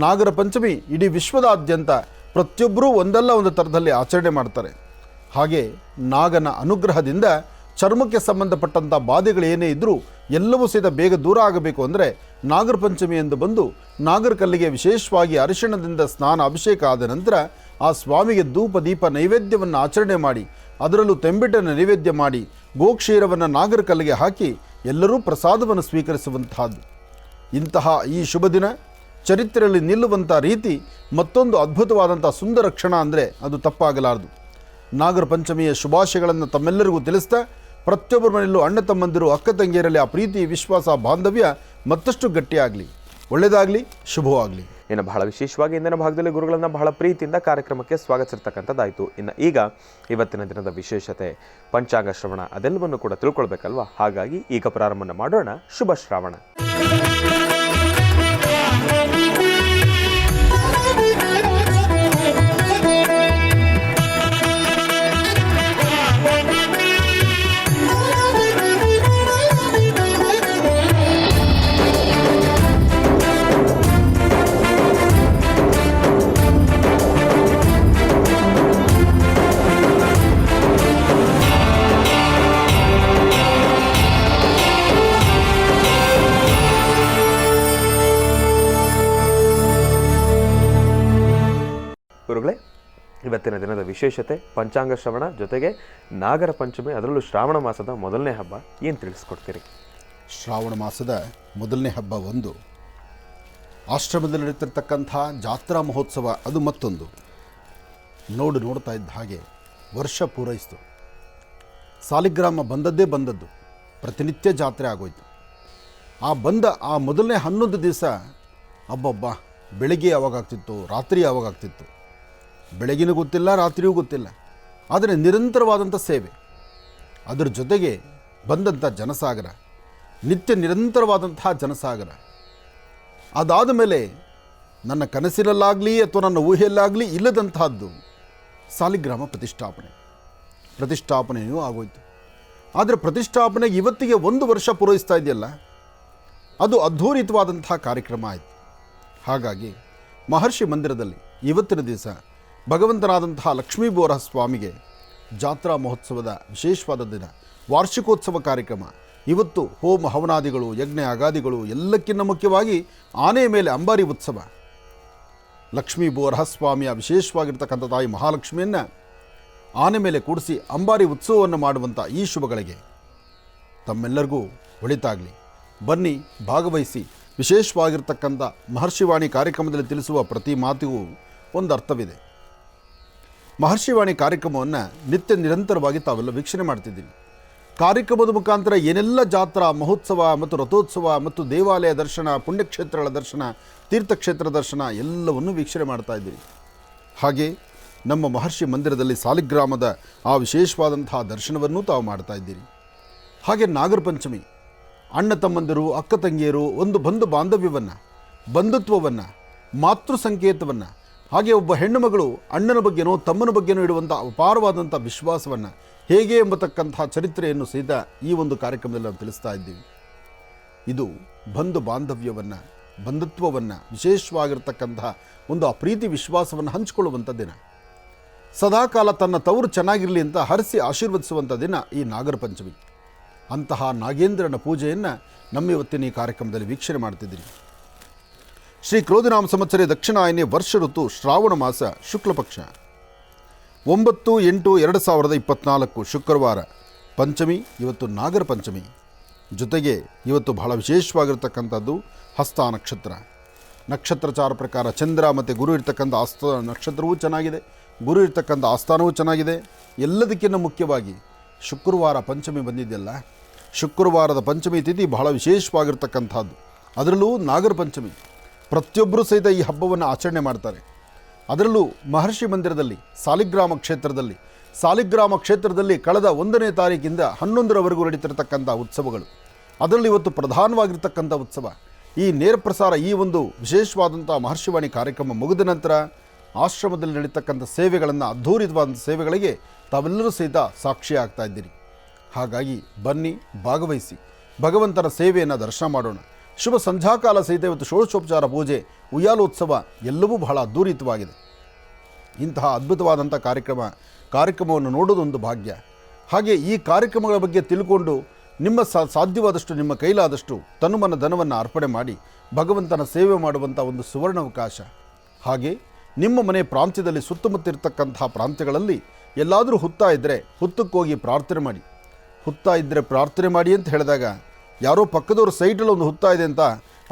ನಾಗರ ಪಂಚಮಿ ಇಡೀ ವಿಶ್ವದಾದ್ಯಂತ ಪ್ರತಿಯೊಬ್ಬರೂ ಒಂದಲ್ಲ ಒಂದು ಥರದಲ್ಲಿ ಆಚರಣೆ ಮಾಡ್ತಾರೆ. ಹಾಗೆ ನಾಗನ ಅನುಗ್ರಹದಿಂದ ಚರ್ಮಕ್ಕೆ ಸಂಬಂಧಪಟ್ಟಂಥ ಬಾಧೆಗಳು ಏನೇ ಇದ್ದರೂ ಎಲ್ಲವೂ ಸಹಿತ ಬೇಗ ದೂರ ಆಗಬೇಕು ಅಂದರೆ ನಾಗರ ಪಂಚಮಿ ಎಂದು ಬಂದು ನಾಗರ ಕಲ್ಲಿಗೆ ವಿಶೇಷವಾಗಿ ಅರಿಶಿಣದಿಂದ ಸ್ನಾನ ಅಭಿಷೇಕ ಆದ ನಂತರ ಆ ಸ್ವಾಮಿಗೆ ಧೂಪ ದೀಪ ನೈವೇದ್ಯವನ್ನು ಆಚರಣೆ ಮಾಡಿ, ಅದರಲ್ಲೂ ತೆಂಬಿಟ್ಟನ ನೈವೇದ್ಯ ಮಾಡಿ ಗೋಕ್ಷೀರವನ್ನು ನಾಗರ ಕಲ್ಲಿಗೆ ಹಾಕಿ ಎಲ್ಲರೂ ಪ್ರಸಾದವನ್ನು ಸ್ವೀಕರಿಸುವಂತಹದ್ದು. ಇಂತಹ ಈ ಶುಭ ದಿನ ಚರಿತ್ರೆಯಲ್ಲಿ ನಿಲ್ಲುವಂಥ ರೀತಿ ಮತ್ತೊಂದು ಅದ್ಭುತವಾದಂಥ ಸುಂದರ ಕ್ಷಣ ಅಂದರೆ ಅದು ತಪ್ಪಾಗಲಾರದು. ನಾಗರ ಪಂಚಮಿಯ ಶುಭಾಶಯಗಳನ್ನು ತಮ್ಮೆಲ್ಲರಿಗೂ ತಿಳಿಸ್ತಾ ಪ್ರತಿಯೊಬ್ಬರ ಮನೆಯಲ್ಲೂ ಅಣ್ಣ ತಮ್ಮಂದಿರು ಅಕ್ಕ ತಂಗಿಯರಲ್ಲಿ ಆ ಪ್ರೀತಿ ವಿಶ್ವಾಸ ಬಾಂಧವ್ಯ ಮತ್ತಷ್ಟು ಗಟ್ಟಿಯಾಗಲಿ, ಒಳ್ಳೆಯದಾಗಲಿ, ಶುಭವಾಗಲಿ. ಇನ್ನು ಬಹಳ ವಿಶೇಷವಾಗಿ ಇಂದಿನ ಭಾಗದಲ್ಲಿ ಗುರುಗಳನ್ನು ಬಹಳ ಪ್ರೀತಿಯಿಂದ ಕಾರ್ಯಕ್ರಮಕ್ಕೆ ಸ್ವಾಗತಿಸಿರ್ತಕ್ಕಂಥದ್ದಾಯಿತು. ಇನ್ನು ಈಗ ಇವತ್ತಿನ ದಿನದ ವಿಶೇಷತೆ ಪಂಚಾಂಗ ಶ್ರವಣ ಅದೆಲ್ಲವನ್ನು ಕೂಡ ತಿಳ್ಕೊಳ್ಬೇಕಲ್ವಾ. ಹಾಗಾಗಿ ಈಗ ಪ್ರಾರಂಭ ಮಾಡೋಣ. ಶುಭ ಶ್ರಾವಣ. ಗುರುಗಳೇ, ಇವತ್ತಿನ ದಿನದ ವಿಶೇಷತೆ ಪಂಚಾಂಗ ಶ್ರವಣ ಜೊತೆಗೆ ನಾಗರ ಪಂಚಮಿ, ಅದರಲ್ಲೂ ಶ್ರಾವಣ ಮಾಸದ ಮೊದಲನೇ ಹಬ್ಬ ಏನು ತಿಳಿಸ್ಕೊಡ್ತೀರಿ? ಶ್ರಾವಣ ಮಾಸದ ಮೊದಲನೇ ಹಬ್ಬ ಒಂದು, ಆಶ್ರಮದಲ್ಲಿ ನಡೀತಿರ್ತಕ್ಕಂಥ ಜಾತ್ರಾ ಮಹೋತ್ಸವ ಅದು ಮತ್ತೊಂದು. ನೋಡ್ತಾ ಇದ್ದ ಹಾಗೆ ವರ್ಷ ಪೂರೈಸಿತು. ಸಾಲಿಗ್ರಾಮ ಬಂದದ್ದು, ಪ್ರತಿನಿತ್ಯ ಜಾತ್ರೆ ಆಗೋಯ್ತು. ಆ ಮೊದಲನೇ 11 ದಿವಸ ಹಬ್ಬ ಬೆಳಿಗ್ಗೆ ಯಾವಾಗ ಆಗ್ತಿತ್ತು, ರಾತ್ರಿ ಯಾವಾಗ ಆಗ್ತಿತ್ತು, ಬೆಳಗಿನೂ ಗೊತ್ತಿಲ್ಲ, ರಾತ್ರಿಯೂ ಗೊತ್ತಿಲ್ಲ. ಆದರೆ ನಿರಂತರವಾದಂಥ ಸೇವೆ, ಅದರ ಜೊತೆಗೆ ಬಂದಂಥ ಜನಸಾಗರ, ನಿತ್ಯ ನಿರಂತರವಾದಂತಹ ಜನಸಾಗರ. ಅದಾದ ಮೇಲೆ ನನ್ನ ಕನಸಿನಲ್ಲಾಗಲಿ ಅಥವಾ ನನ್ನ ಊಹೆಯಲ್ಲಾಗಲಿ ಇಲ್ಲದಂತಹದ್ದು ಸಾಲಿಗ್ರಾಮ ಪ್ರತಿಷ್ಠಾಪನೆಯೂ ಆಗೋಯ್ತು. ಆದರೆ ಪ್ರತಿಷ್ಠಾಪನೆಗೆ ಇವತ್ತಿಗೆ 1 ವರ್ಷ ಪೂರೈಸ್ತಾ ಇದೆಯಲ್ಲ, ಅದು ಅದ್ಧೂರಿತವಾದಂತಹ ಕಾರ್ಯಕ್ರಮ ಆಯಿತು. ಹಾಗಾಗಿ ಮಹರ್ಷಿ ಮಂದಿರದಲ್ಲಿ ಇವತ್ತಿನ ದಿವಸ ಭಗವಂತನಾದಂತಹ ಲಕ್ಷ್ಮೀ ಬೋರ ಸ್ವಾಮಿಗೆ ಜಾತ್ರಾ ಮಹೋತ್ಸವದ ವಿಶೇಷವಾದ ದಿನ, ವಾರ್ಷಿಕೋತ್ಸವ ಕಾರ್ಯಕ್ರಮ. ಇವತ್ತು ಹೋಮ ಹವನಾದಿಗಳು, ಯಜ್ಞ ಯಾಗಾದಿಗಳು, ಎಲ್ಲಕ್ಕಿಂತ ಮುಖ್ಯವಾಗಿ ಆನೆಯ ಮೇಲೆ ಅಂಬಾರಿ ಉತ್ಸವ. ಲಕ್ಷ್ಮೀ ಬೋರ ಸ್ವಾಮಿಯ ವಿಶೇಷವಾಗಿರ್ತಕ್ಕಂಥ ತಾಯಿ ಮಹಾಲಕ್ಷ್ಮಿಯನ್ನು ಆನೆ ಮೇಲೆ ಕೂಡಿಸಿ ಅಂಬಾರಿ ಉತ್ಸವವನ್ನು ಮಾಡುವಂಥ ಈ ಶುಭಗಳಿಗೆ ತಮ್ಮೆಲ್ಲರಿಗೂ ಒಳಿತಾಗಲಿ. ಬನ್ನಿ, ಭಾಗವಹಿಸಿ. ವಿಶೇಷವಾಗಿರ್ತಕ್ಕಂಥ ಮಹರ್ಷಿವಾಣಿ ಕಾರ್ಯಕ್ರಮದಲ್ಲಿ ತಿಳಿಸುವ ಪ್ರತಿ ಮಾತಿಗೂ ಒಂದು ಅರ್ಥವಿದೆ. ಮಹರ್ಷಿವಾಣಿ ಕಾರ್ಯಕ್ರಮವನ್ನು ನಿತ್ಯ ನಿರಂತರವಾಗಿ ತಾವೆಲ್ಲ ವೀಕ್ಷಣೆ ಮಾಡ್ತಿದ್ದೀವಿ. ಕಾರ್ಯಕ್ರಮದ ಮುಖಾಂತರ ಏನೆಲ್ಲ ಜಾತ್ರಾ ಮಹೋತ್ಸವ ಮತ್ತು ರಥೋತ್ಸವ ಮತ್ತು ದೇವಾಲಯ ದರ್ಶನ, ಪುಣ್ಯಕ್ಷೇತ್ರಗಳ ದರ್ಶನ, ತೀರ್ಥಕ್ಷೇತ್ರ ದರ್ಶನ ಎಲ್ಲವನ್ನು ವೀಕ್ಷಣೆ ಮಾಡ್ತಾ ಇದ್ದೀರಿ. ಹಾಗೆ ನಮ್ಮ ಮಹರ್ಷಿ ಮಂದಿರದಲ್ಲಿ ಸಾಲಿಗ್ರಾಮದ ಆ ವಿಶೇಷವಾದಂತಹ ದರ್ಶನವನ್ನು ತಾವು ಮಾಡ್ತಾ ಇದ್ದೀರಿ. ಹಾಗೆ ನಾಗರ ಪಂಚಮಿ, ಅಣ್ಣ ತಮ್ಮಂದಿರು ಅಕ್ಕ ತಂಗಿಯರು ಒಂದು ಬಂಧು ಬಾಂಧವ್ಯವನ್ನು, ಬಂಧುತ್ವವನ್ನು, ಮಾತೃ ಸಂಕೇತವನ್ನು, ಹಾಗೆ ಒಬ್ಬ ಹೆಣ್ಣು ಮಗಳು ಅಣ್ಣನ ಬಗ್ಗೆನೋ ತಮ್ಮನ ಬಗ್ಗೆನೋ ಇಡುವಂಥ ಅಪಾರವಾದಂಥ ವಿಶ್ವಾಸವನ್ನು ಹೇಗೆ ಎಂಬತಕ್ಕಂಥ ಚರಿತ್ರೆಯನ್ನು ಸಹಿತ ಈ ಒಂದು ಕಾರ್ಯಕ್ರಮದಲ್ಲಿ ನಾವು ತಿಳಿಸ್ತಾ ಇದ್ದೀವಿ. ಇದು ಬಂಧು ಬಾಂಧವ್ಯವನ್ನು, ಬಂಧುತ್ವವನ್ನು, ವಿಶೇಷವಾಗಿರ್ತಕ್ಕಂತಹ ಒಂದು ಆ ಪ್ರೀತಿ ವಿಶ್ವಾಸವನ್ನು ಹಂಚಿಕೊಳ್ಳುವಂಥ ದಿನ. ಸದಾಕಾಲ ತನ್ನ ತವರು ಚೆನ್ನಾಗಿರಲಿ ಅಂತ ಹರಿಸಿ ಆಶೀರ್ವದಿಸುವಂಥ ದಿನ ಈ ನಾಗರ ಪಂಚಮಿ. ಅಂತಹ ನಾಗೇಂದ್ರನ ಪೂಜೆಯನ್ನು ನಮ್ಮ ಇವತ್ತಿನ ಈ ಕಾರ್ಯಕ್ರಮದಲ್ಲಿ ವೀಕ್ಷಣೆ ಮಾಡ್ತಿದ್ದೀರಿ. ಶ್ರೀ ಕ್ರೋಧಿನಾಮ ಸಂವತ್ಸರ ದಕ್ಷಿಣಾಯನಿ ವರ್ಷ ಋತು ಶ್ರಾವಣ ಮಾಸ ಶುಕ್ಲ ಪಕ್ಷ 9/8/2024 ಶುಕ್ರವಾರ ಪಂಚಮಿ. ಇವತ್ತು ನಾಗರ ಪಂಚಮಿ. ಜೊತೆಗೆ ಇವತ್ತು ಬಹಳ ವಿಶೇಷವಾಗಿರ್ತಕ್ಕಂಥದ್ದು ಹಸ್ತ ನಕ್ಷತ್ರಚಾರ ಪ್ರಕಾರ ಚಂದ್ರ ಮತ್ತು ಗುರು ಇರ್ತಕ್ಕಂಥ ನಕ್ಷತ್ರವೂ ಚೆನ್ನಾಗಿದೆ, ಗುರು ಇರ್ತಕ್ಕಂಥ ಆಸ್ಥಾನವೂ ಚೆನ್ನಾಗಿದೆ. ಎಲ್ಲದಕ್ಕಿಂತ ಮುಖ್ಯವಾಗಿ ಶುಕ್ರವಾರ ಪಂಚಮಿ ಬಂದಿದೆಯಲ್ಲ, ಶುಕ್ರವಾರದ ಪಂಚಮಿ ತಿಥಿ ಬಹಳ ವಿಶೇಷವಾಗಿರ್ತಕ್ಕಂಥದ್ದು. ಅದರಲ್ಲೂ ನಾಗರ ಪಂಚಮಿ ಪ್ರತಿಯೊಬ್ಬರೂ ಸಹಿತ ಈ ಹಬ್ಬವನ್ನು ಆಚರಣೆ ಮಾಡ್ತಾರೆ. ಅದರಲ್ಲೂ ಮಹರ್ಷಿ ಮಂದಿರದಲ್ಲಿ ಸಾಲಿಗ್ರಾಮ ಕ್ಷೇತ್ರದಲ್ಲಿ ಕಳೆದ 1ನೇ ತಾರೀಕಿಂದ 11ರವರೆಗೂ ನಡೀತಿರ್ತಕ್ಕಂಥ ಉತ್ಸವಗಳು. ಅದರಲ್ಲಿ ಇವತ್ತು ಪ್ರಧಾನವಾಗಿರ್ತಕ್ಕಂಥ ಉತ್ಸವ ಈ ನೇರ ಪ್ರಸಾರ. ಈ ಒಂದು ವಿಶೇಷವಾದಂಥ ಮಹರ್ಷಿವಾಣಿ ಕಾರ್ಯಕ್ರಮ ಮುಗಿದ ನಂತರ ಆಶ್ರಮದಲ್ಲಿ ನಡೀತಕ್ಕಂಥ ಸೇವೆಗಳನ್ನು, ಅದ್ಧೂರಿತವಾದಂಥ ಸೇವೆಗಳಿಗೆ ತಾವೆಲ್ಲರೂ ಸಹಿತ ಸಾಕ್ಷಿ ಆಗ್ತಾ ಇದ್ದೀರಿ. ಹಾಗಾಗಿ ಬನ್ನಿ, ಭಾಗವಹಿಸಿ, ಭಗವಂತನ ಸೇವೆಯನ್ನು ದರ್ಶನ ಮಾಡೋಣ. ಶುಭ ಸಂಧ್ಯಾಕಾಲ ಸಹಿತ ಇವತ್ತು ಷೋಡಶೋಪಚಾರ ಪೂಜೆ, ಉಯ್ಯಾಲೋತ್ಸವ ಎಲ್ಲವೂ ಬಹಳ ಅದ್ಧೂರಿತವಾಗಿದೆ. ಇಂತಹ ಅದ್ಭುತವಾದಂಥ ಕಾರ್ಯಕ್ರಮವನ್ನು ನೋಡೋದೊಂದು ಭಾಗ್ಯ. ಹಾಗೆ ಈ ಕಾರ್ಯಕ್ರಮಗಳ ಬಗ್ಗೆ ತಿಳ್ಕೊಂಡು ನಿಮ್ಮ ಸಾಧ್ಯವಾದಷ್ಟು ನಿಮ್ಮ ಕೈಲಾದಷ್ಟು ತನುಮನ ಧನವನ್ನು ಅರ್ಪಣೆ ಮಾಡಿ ಭಗವಂತನ ಸೇವೆ ಮಾಡುವಂಥ ಒಂದು ಸುವರ್ಣಾವಕಾಶ. ಹಾಗೆ ನಿಮ್ಮ ಮನೆ ಪ್ರಾಂತ್ಯದಲ್ಲಿ ಸುತ್ತಮುತ್ತ ಇರತಕ್ಕಂತಹ ಪ್ರಾಂತ್ಯಗಳಲ್ಲಿ ಎಲ್ಲಾದರೂ ಹುತ್ತಾ ಇದ್ದರೆ ಹುತ್ತಕ್ಕೋಗಿ ಪ್ರಾರ್ಥನೆ ಮಾಡಿ. ಹುತ್ತಾ ಇದ್ದರೆ ಪ್ರಾರ್ಥನೆ ಮಾಡಿ ಅಂತ ಹೇಳಿದಾಗ ಯಾರೋ ಪಕ್ಕದವ್ರ ಸೈಟಲ್ಲಿ ಒಂದು ಹುತ್ತಾ ಇದೆ ಅಂತ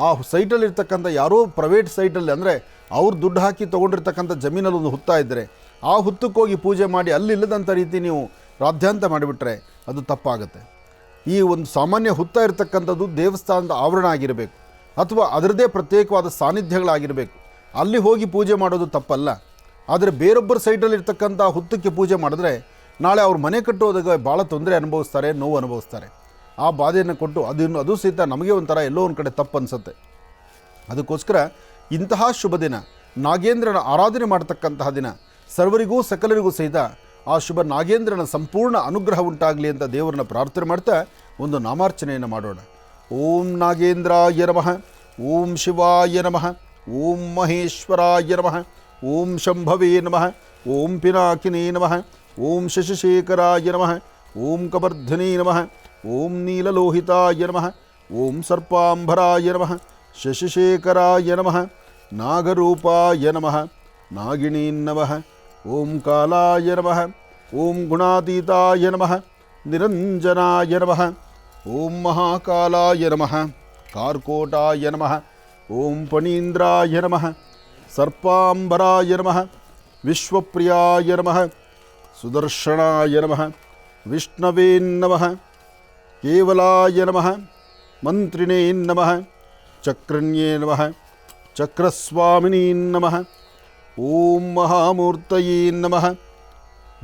ಆ ಸೈಟಲ್ಲಿ ಇರ್ತಕ್ಕಂಥ ಯಾರೋ ಪ್ರೈವೇಟ್ ಸೈಟಲ್ಲಿ ಅಂದರೆ ಅವ್ರು ದುಡ್ಡು ಹಾಕಿ ತೊಗೊಂಡಿರ್ತಕ್ಕಂಥ ಜಮೀನಲ್ಲಿ ಒಂದು ಹುತ್ತಾ ಇದ್ದರೆ ಆ ಹುತ್ತಕ್ಕೋಗಿ ಪೂಜೆ ಮಾಡಿ ಅಲ್ಲಿಲ್ಲದಂಥ ರೀತಿ ನೀವು ರಾಧ್ಯಾಂತ ಮಾಡಿಬಿಟ್ರೆ ಅದು ತಪ್ಪಾಗುತ್ತೆ. ಈ ಒಂದು ಸಾಮಾನ್ಯ ಹುತ್ತ ಇರತಕ್ಕಂಥದ್ದು ದೇವಸ್ಥಾನದ ಆವರಣ ಆಗಿರಬೇಕು ಅಥವಾ ಅದರದ್ದೇ ಪ್ರತ್ಯೇಕವಾದ ಸಾನ್ನಿಧ್ಯಗಳಾಗಿರಬೇಕು. ಅಲ್ಲಿ ಹೋಗಿ ಪೂಜೆ ಮಾಡೋದು ತಪ್ಪಲ್ಲ. ಆದರೆ ಬೇರೊಬ್ಬರ ಸೈಟಲ್ಲಿ ಇರ್ತಕ್ಕಂಥ ಹುತ್ತಕ್ಕೆ ಪೂಜೆ ಮಾಡಿದ್ರೆ ನಾಳೆ ಅವ್ರ ಮನೆ ಕಟ್ಟೋದಾಗ ಭಾಳ ತೊಂದರೆ ಅನುಭವಿಸ್ತಾರೆ, ನೋವು ಅನುಭವಿಸ್ತಾರೆ. ಆ ಬಾಧೆಯನ್ನು ಕೊಟ್ಟು ಅದು ಸಹಿತ ನಮಗೆ ಒಂಥರ ಎಲ್ಲೋ ಒಂದು ಕಡೆ ತಪ್ಪು ಅನಿಸುತ್ತೆ. ಅದಕ್ಕೋಸ್ಕರ ಇಂತಹ ಶುಭ ದಿನ, ನಾಗೇಂದ್ರನ ಆರಾಧನೆ ಮಾಡತಕ್ಕಂತಹ ದಿನ, ಸರ್ವರಿಗೂ ಸಕಲರಿಗೂ ಸಹಿತ ಆ ಶುಭ ನಾಗೇಂದ್ರನ ಸಂಪೂರ್ಣ ಅನುಗ್ರಹ ಉಂಟಾಗಲಿ ಅಂತ ದೇವರನ್ನ ಪ್ರಾರ್ಥನೆ ಮಾಡ್ತಾ ಒಂದು ನಾಮಾರ್ಚನೆಯನ್ನು ಮಾಡೋಣ. ಓಂ ನಾಗೇಂದ್ರಾಯ ನಮಃ, ಓಂ ಶಿವಾಯ ನಮಃ, ಓಂ ಮಹೇಶ್ವರಾಯ ನಮಃ, ಓಂ ಶಂಭವೇ ನಮಃ, ಓಂ ಪಿನಾಕಿನೇ ನಮಃ, ಓಂ ಶಶಿಶೇಖರಾಯ ನಮಃ, ಓಂ ಕಬರ್ಧನೇ ನಮಃ, ಓಂ ನೀಲಲೋಹಿತಾಯ ನಮಃ, ಓಂ ಸರ್ಪಾಂಬರಾಯ ನಮಃ, ಶಶಿಶೇಖರಾಯ ನಮಃ, ನಾಗರೂಪಾಯ ನಮಃ, ನಾಗಿಣೀ ನಮಃ, ಓಂ ಕಾಲಾಯ ನಮಃ, ಓಂ ಗುಣಾತೀತಾಯ ನಮಃ, ನಿರಂಜನಾಯ ನಮಃ, ಓಂ ಮಹಾಕಾಲಾಯ ನಮಃ, ಕಾರ್ಕೋಟಾಯ ನಮಃ, ಓಂ ಫಣೀಂದ್ರಾಯ ನಮಃ, ಸರ್ಪಾಂಬರಾಯ ನಮಃ, ವಿಶ್ವಪ್ರಿಯಾಯ ನಮಃ, ಸುದರ್ಶನಾಯ ನಮಃ, ವಿಷ್ಣವೇ ನಮಃ, ಕೇವಲಾಯ ನಮಃ, ಮಂತ್ರಿಣೇ ನಮಃ, ಚಕ್ರಣ್ಯೇ ನಮಃ, ಚಕ್ರಸ್ವಾಮಿನೇ ನಮಃ, ಓಂ ಮಹಾಮೂರ್ತಯೇ ನಮಃ,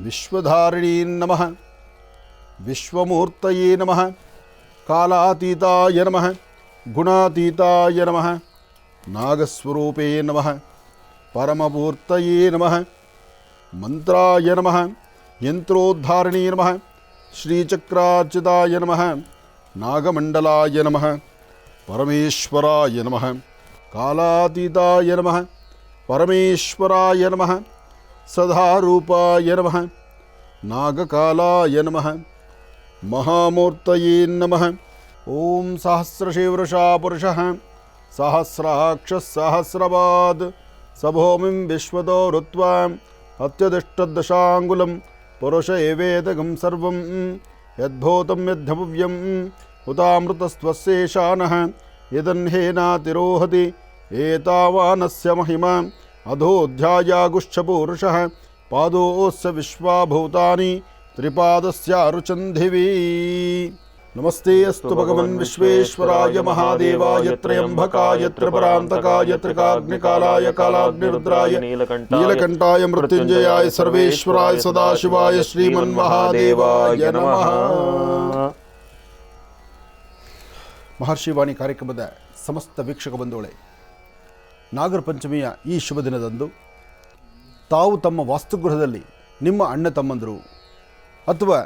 ವಿಶ್ವಧಾರಿಣೀ ನಮಃ, ವಿಶ್ವಮೂರ್ತಯೇ ನಮಃ, ಕಾಲಾತೀತಾಯ ನಮಃ, ಗುಣಾತೀತಾಯ ನಮಃ, ನಾಗಸ್ವರೂಪೇ ನಮಃ, ಪರಮಮೂರ್ತಯೇ ನಮಃ, ಮಂತ್ರಾಯ ನಮಃ, ಯಂತ್ರೋದ್ಧಾರಿಣೀ ನಮಃ, ಶ್ರೀಚಕ್ರಾರ್ಚಿತಾಯ ನಮಃ, ನಾಗಮಂಡಲಾಯ ನಮಃ, ಪರಮೇಶ್ವರಾಯ ನಮಃ, ಕಾಲಾತೀತಾಯ ನಮಃ, ಪರಮೇಶ್ವರಾಯ ನಮಃ, ಸದಾರೂಪಾಯ ನಮಃ, ನಾಗಕಾಲಾಯ ನಮಃ, ಮಹಾಮೂರ್ತಯೇ ನಮಃ. ಓಂ ಸಹಸ್ರಶೀವೃಷಾ ಪುರುಷಃ ಸಹಸ್ರಾಕ್ಷ ಸಹಸ್ರಪಾದ್ ಸಭೂಮಿಂ ವಿಶ್ವದೋ ಋತ್ವಾ ಅತ್ಯದಿಷ್ಟದಶಾಂಗುಲಂ ಪುರುಷ ಏವೇದಗಂ ಸರ್ವಂ ಯದ್ಭೂತಂ ಯದ್ಭವ್ಯಂ ಉತಾಮೃತಸ್ತ್ವಸ್ಯೇಷಾನಃ ಯದನ್ಹೇನಾತಿರೋಹತಿ ಏತಾವಾನಸ್ಯ ಮಹಿಮಾ ಅಧೋಧ್ಯಾಯಾಗುಶ್ಚಪೂರುಷಃ ಪಾದೋಸ್ಯ ವಿಶ್ವಾಭೂತಾನಿ ತ್ರಿಪಾದಸ್ಯಾರುಚಂಧಿವೀ. ನಮಸ್ತೆ ಅಸ್ತು ಭಗವನ್ ವಿಶ್ವೇಶ್ವರಾಯ ಮಹಾದೇವಾಯ ತ್ರಯಂಬಕಾಯ ತ್ರಿಪರಾಂತಕಾಯ ತ್ರಿಕಾಗ್ನಿಕಾಲಾಯ ಕಾಲಾಗ್ನಿರುದ್ರಾಯ ನೀಲಕಂಠಾಯ ಮೃತ್ಯುಂಜಯಾಯ ಸರ್ವೇಶ್ವರಾಯ ಸದಾಶಿವಾಯ ಶ್ರೀಮನ್ಮಹಾದೇವಾಯ ನಮಃ. ಮಹರ್ಷಿವಾಣಿ ಕಾರ್ಯಕ್ರಮದ ಸಮಸ್ತ ವೀಕ್ಷಕ ಬಂಧುಗಳೇ, ನಾಗರ ಪಂಚಮಿಯ ಈ ಶುಭ ದಿನದಂದು ತಾವು ತಮ್ಮ ವಾಸ್ತುಗೃಹದಲ್ಲಿ ನಿಮ್ಮ ಅಣ್ಣ ತಮ್ಮಂದರು ಅಥವಾ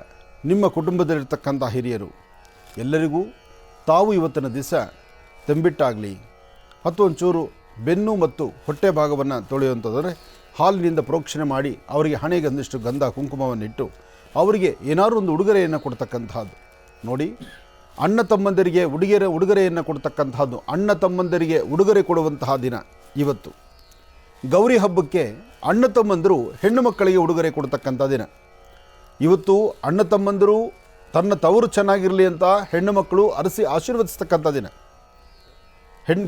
ನಿಮ್ಮ ಕುಟುಂಬದಲ್ಲಿರ್ತಕ್ಕಂಥ ಹಿರಿಯರು ಎಲ್ಲರಿಗೂ ತಾವು ಇವತ್ತಿನ ದಿವಸ ತಂಬಿಟ್ಟಾಗಲಿ ಅಥವಾ ಒಂಚೂರು ಬೆನ್ನು ಮತ್ತು ಹೊಟ್ಟೆ ಭಾಗವನ್ನು ತೊಳೆಯುವಂಥದ್ದರೆ ಹಾಲಿನಿಂದ ಪ್ರೋಕ್ಷಣೆ ಮಾಡಿ ಅವರಿಗೆ ಹಣೆಗೆ ಒಂದಿಷ್ಟು ಗಂಧ ಕುಂಕುಮವನ್ನಿಟ್ಟು ಅವರಿಗೆ ಏನಾದರೂ ಒಂದು ಉಡುಗೊರೆಯನ್ನು ಕೊಡ್ತಕ್ಕಂಥದ್ದು. ನೋಡಿ, ಅಣ್ಣ ತಮ್ಮಂದರಿಗೆ ಉಡುಗೊರೆಯನ್ನು ಕೊಡ್ತಕ್ಕಂಥದ್ದು, ಅಣ್ಣ ತಮ್ಮಂದರಿಗೆ ಉಡುಗೊರೆ ಕೊಡುವಂತಹ ದಿನ ಇವತ್ತು. ಗೌರಿ ಹಬ್ಬಕ್ಕೆ ಅಣ್ಣ ತಮ್ಮಂದರು ಹೆಣ್ಣು ಮಕ್ಕಳಿಗೆ ಉಡುಗೊರೆ ಕೊಡ್ತಕ್ಕಂಥ ದಿನ ಇವತ್ತು. ಅಣ್ಣ ತಮ್ಮಂದರು ತನ್ನ ತವರು ಚೆನ್ನಾಗಿರಲಿ ಅಂತ ಹೆಣ್ಣು ಮಕ್ಕಳು ಅರಸಿ ಆಶೀರ್ವದಿಸ್ತಕ್ಕಂಥ ದಿನ.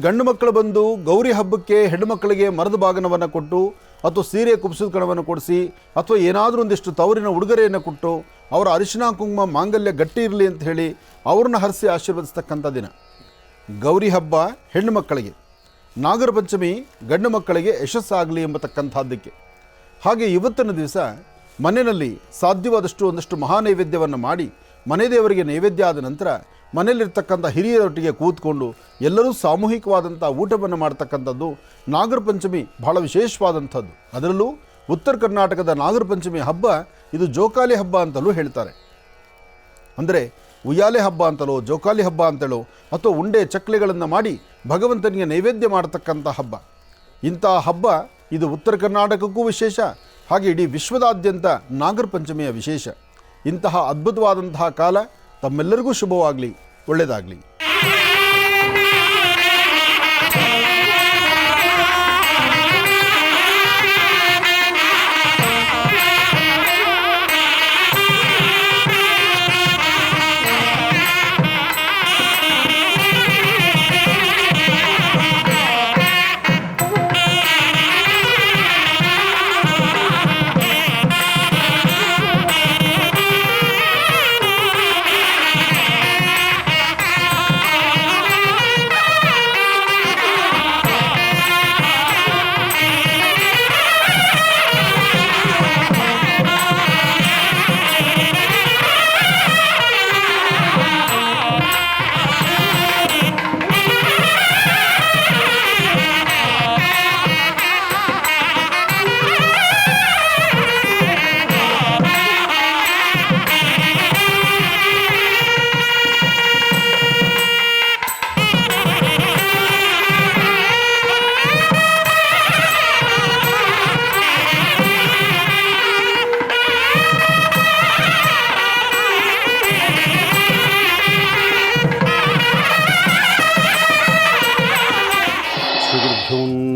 ಗಂಡು ಮಕ್ಕಳು ಬಂದು ಗೌರಿ ಹಬ್ಬಕ್ಕೆ ಹೆಣ್ಣು ಮಕ್ಕಳಿಗೆ ಮರದ ಬಾಗನವನ್ನು ಕೊಟ್ಟು ಅಥವಾ ಸೀರೆ ಕುಬ್ಸದ ಕಣವನ್ನು ಕೊಡಿಸಿ ಅಥವಾ ಏನಾದರೂ ಒಂದಿಷ್ಟು ತವರಿನ ಉಡುಗೊರೆಯನ್ನು ಕೊಟ್ಟು ಅವರ ಅರಿಶಿನ ಕುಂಕುಮ ಮಾಂಗಲ್ಯ ಗಟ್ಟಿ ಇರಲಿ ಅಂತ ಹೇಳಿ ಅವ್ರನ್ನ ಹರಿಸಿ ಆಶೀರ್ವದಿಸ್ತಕ್ಕಂಥ ದಿನ. ಗೌರಿ ಹಬ್ಬ ಹೆಣ್ಣು ಮಕ್ಕಳಿಗೆ, ನಾಗರ ಪಂಚಮಿ ಗಂಡು ಮಕ್ಕಳಿಗೆ ಯಶಸ್ಸಾಗಲಿ ಎಂಬತಕ್ಕಂಥದ್ದಕ್ಕೆ. ಹಾಗೆ ಇವತ್ತಿನ ದಿವಸ ಮನೆಯಲ್ಲಿ ಸಾಧ್ಯವಾದಷ್ಟು ಒಂದಷ್ಟು ಮಹಾನೈವೇದ್ಯವನ್ನು ಮಾಡಿ ಮನೆ ದೇವರಿಗೆ ನೈವೇದ್ಯ ಆದ ನಂತರ ಮನೆಯಲ್ಲಿರ್ತಕ್ಕಂಥ ಹಿರಿಯರೊಟ್ಟಿಗೆ ಕೂತ್ಕೊಂಡು ಎಲ್ಲರೂ ಸಾಮೂಹಿಕವಾದಂಥ ಊಟವನ್ನು ಮಾಡ್ತಕ್ಕಂಥದ್ದು ನಾಗರ ಪಂಚಮಿ ಬಹಳ ವಿಶೇಷವಾದಂಥದ್ದು. ಅದರಲ್ಲೂ ಉತ್ತರ ಕರ್ನಾಟಕದ ನಾಗರ ಪಂಚಮಿ ಹಬ್ಬ ಇದು ಜೋಕಾಲಿ ಹಬ್ಬ ಅಂತಲೂ ಹೇಳ್ತಾರೆ. ಅಂದರೆ ಉಯ್ಯಾಲೆ ಹಬ್ಬ ಅಂತಲೋ ಜೋಕಾಲಿ ಹಬ್ಬ ಅಂತಲೋ ಅಥವಾ ಉಂಡೆ ಚಕ್ಲೆಗಳನ್ನು ಮಾಡಿ ಭಗವಂತನಿಗೆ ನೈವೇದ್ಯ ಮಾಡತಕ್ಕಂಥ ಹಬ್ಬ. ಇಂಥ ಹಬ್ಬ ಇದು ಉತ್ತರ ಕರ್ನಾಟಕಕ್ಕೂ ವಿಶೇಷ, ಹಾಗೆ ಇಡೀ ವಿಶ್ವದಾದ್ಯಂತ ನಾಗರ ಪಂಚಮಿಯ ವಿಶೇಷ. ಇಂತಹ ಅದ್ಭುತವಾದಂತಹ ಕಾಲ ತಮ್ಮೆಲ್ಲರಿಗೂ ಶುಭವಾಗಲಿ, ಒಳ್ಳೆಯದಾಗಲಿ.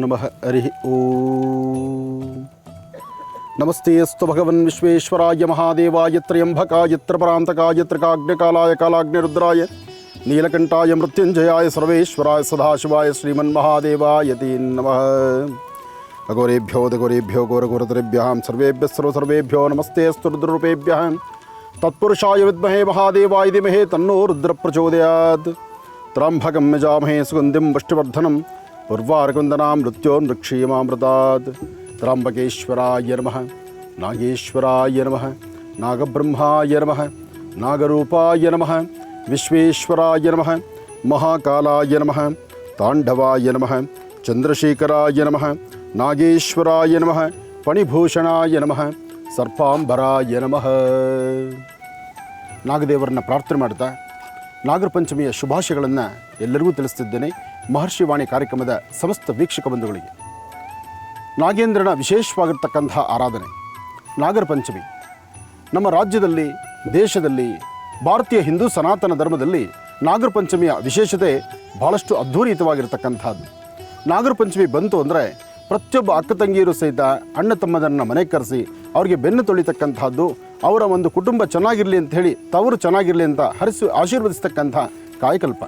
ನಮಃ. ಹರಿ ಓಂ. ನಮಸ್ತೆ ಅಸ್ತು ಭಗವನ್ ವಿಶ್ವೇಶ್ವರಾಯ ಮಹಾದೇವಾಯ ತ್ರಯಂಬಕಾಯ ತ್ರಪರಾಂತಕಾಯ ತ್ರಿಕಾಗ್ನಿಕಾಲಾಯ ಕಾಲಾಗ್ನಿರುದ್ರಾಯ ನೀಲಕಂಠಾಯ ಮೃತ್ಯುಂಜಯಾಯ ಸರ್ವೇಶ್ವರಾಯ ಸದಾಶಿವಾಯ ಶ್ರೀಮನ್ಮಹಾದೇವಾಯ ತೇ ನಮಃ. ಅಘೋರೇಭ್ಯೋ ದಘೋರೇಭ್ಯೋ ಘೋರಘೋರತರೇಭ್ಯಃ ಸರ್ವೇಭ್ಯಃ ಸರ್ವೇಭ್ಯೋ ನಮಸ್ತೆ ಅಸ್ತು ರುದ್ರರೂಪೇಭ್ಯಃ ತತ್ಪುರುಷಾಯ ವಿದ್ಮಹೇ ಮಹಾದೇವಾಯ ಧೀಮಹಿ ತನ್ನೋ ರುದ್ರ ಪ್ರಚೋದಯಾತ್. ತ್ರ್ಯಂಬಕಂ ಯಜಾಮಹೇ ಸುಗಂಧಿಂ ಪುಷ್ಟಿವರ್ಧನಂ ಉರ್ವಾರಕುಂದನಾಂ ಮೃತ್ಯೋನ್ಮೃಕ್ಷೀಮಾಮೃತಾತ್. ತ್ರ್ಯಂಬಕೇಶ್ವರಾಯ ನಮಃ, ನಾಗೇಶ್ವರಾಯ ನಮಃ, ನಾಗಬ್ರಹ್ಮಾಯ ನಮಃ, ನಾಗರೂಪಾಯ ನಮಃ, ವಿಶ್ವೇಶ್ವರಾಯ ನಮಃ, ಮಹಾಕಾಲಾಯ ನಮಃ, ತಾಂಡವಾಯ ನಮಃ, ಚಂದ್ರಶೇಖರಾಯ ನಮಃ, ನಾಗೇಶ್ವರಾಯ ನಮಃ, ಫಣಿಭೂಷಣಾಯ ನಮಃ, ಸರ್ಪಾಂಬರಾಯ ನಮಃ. ನಾಗದೇವರನ್ನ ಪ್ರಾರ್ಥನೆ ಮಾಡ್ತಾ ನಾಗರ ಪಂಚಮಿಯ ಶುಭಾಶಯಗಳನ್ನು ಎಲ್ಲರಿಗೂ ತಿಳಿಸ್ತಿದ್ದೇನೆ. ಮಹರ್ಷಿ ವಾಣಿ ಕಾರ್ಯಕ್ರಮದ ಸಮಸ್ತ ವೀಕ್ಷಕ ಬಂಧುಗಳಿಗೆ ನಾಗೇಂದ್ರನ ವಿಶೇಷವಾಗಿರ್ತಕ್ಕಂಥ ಆರಾಧನೆ ನಾಗರ ಪಂಚಮಿ ನಮ್ಮ ರಾಜ್ಯದಲ್ಲಿ, ದೇಶದಲ್ಲಿ, ಭಾರತೀಯ ಹಿಂದೂ ಸನಾತನ ಧರ್ಮದಲ್ಲಿ ನಾಗರ ಪಂಚಮಿಯ ವಿಶೇಷತೆ ಭಾಳಷ್ಟು ಅದ್ಧೂರಿತವಾಗಿರ್ತಕ್ಕಂಥದ್ದು. ನಾಗರ ಪಂಚಮಿ ಬಂತು ಅಂದರೆ ಪ್ರತಿಯೊಬ್ಬ ಅಕ್ಕ ತಂಗಿಯರು ಸಹಿತ ಅಣ್ಣ ತಮ್ಮದನ್ನು ಮನೆಗೆ ಕರೆಸಿ ಅವರಿಗೆ ಬೆನ್ನು ತೊಳಿತಕ್ಕಂಥದ್ದು, ಅವರ ಒಂದು ಕುಟುಂಬ ಚೆನ್ನಾಗಿರಲಿ ಅಂತ ಹೇಳಿ ತವರು ಚೆನ್ನಾಗಿರಲಿ ಅಂತ ಆಶೀರ್ವದಿಸ್ತಕ್ಕಂಥ ಕಾಯಕಲ್ಪ.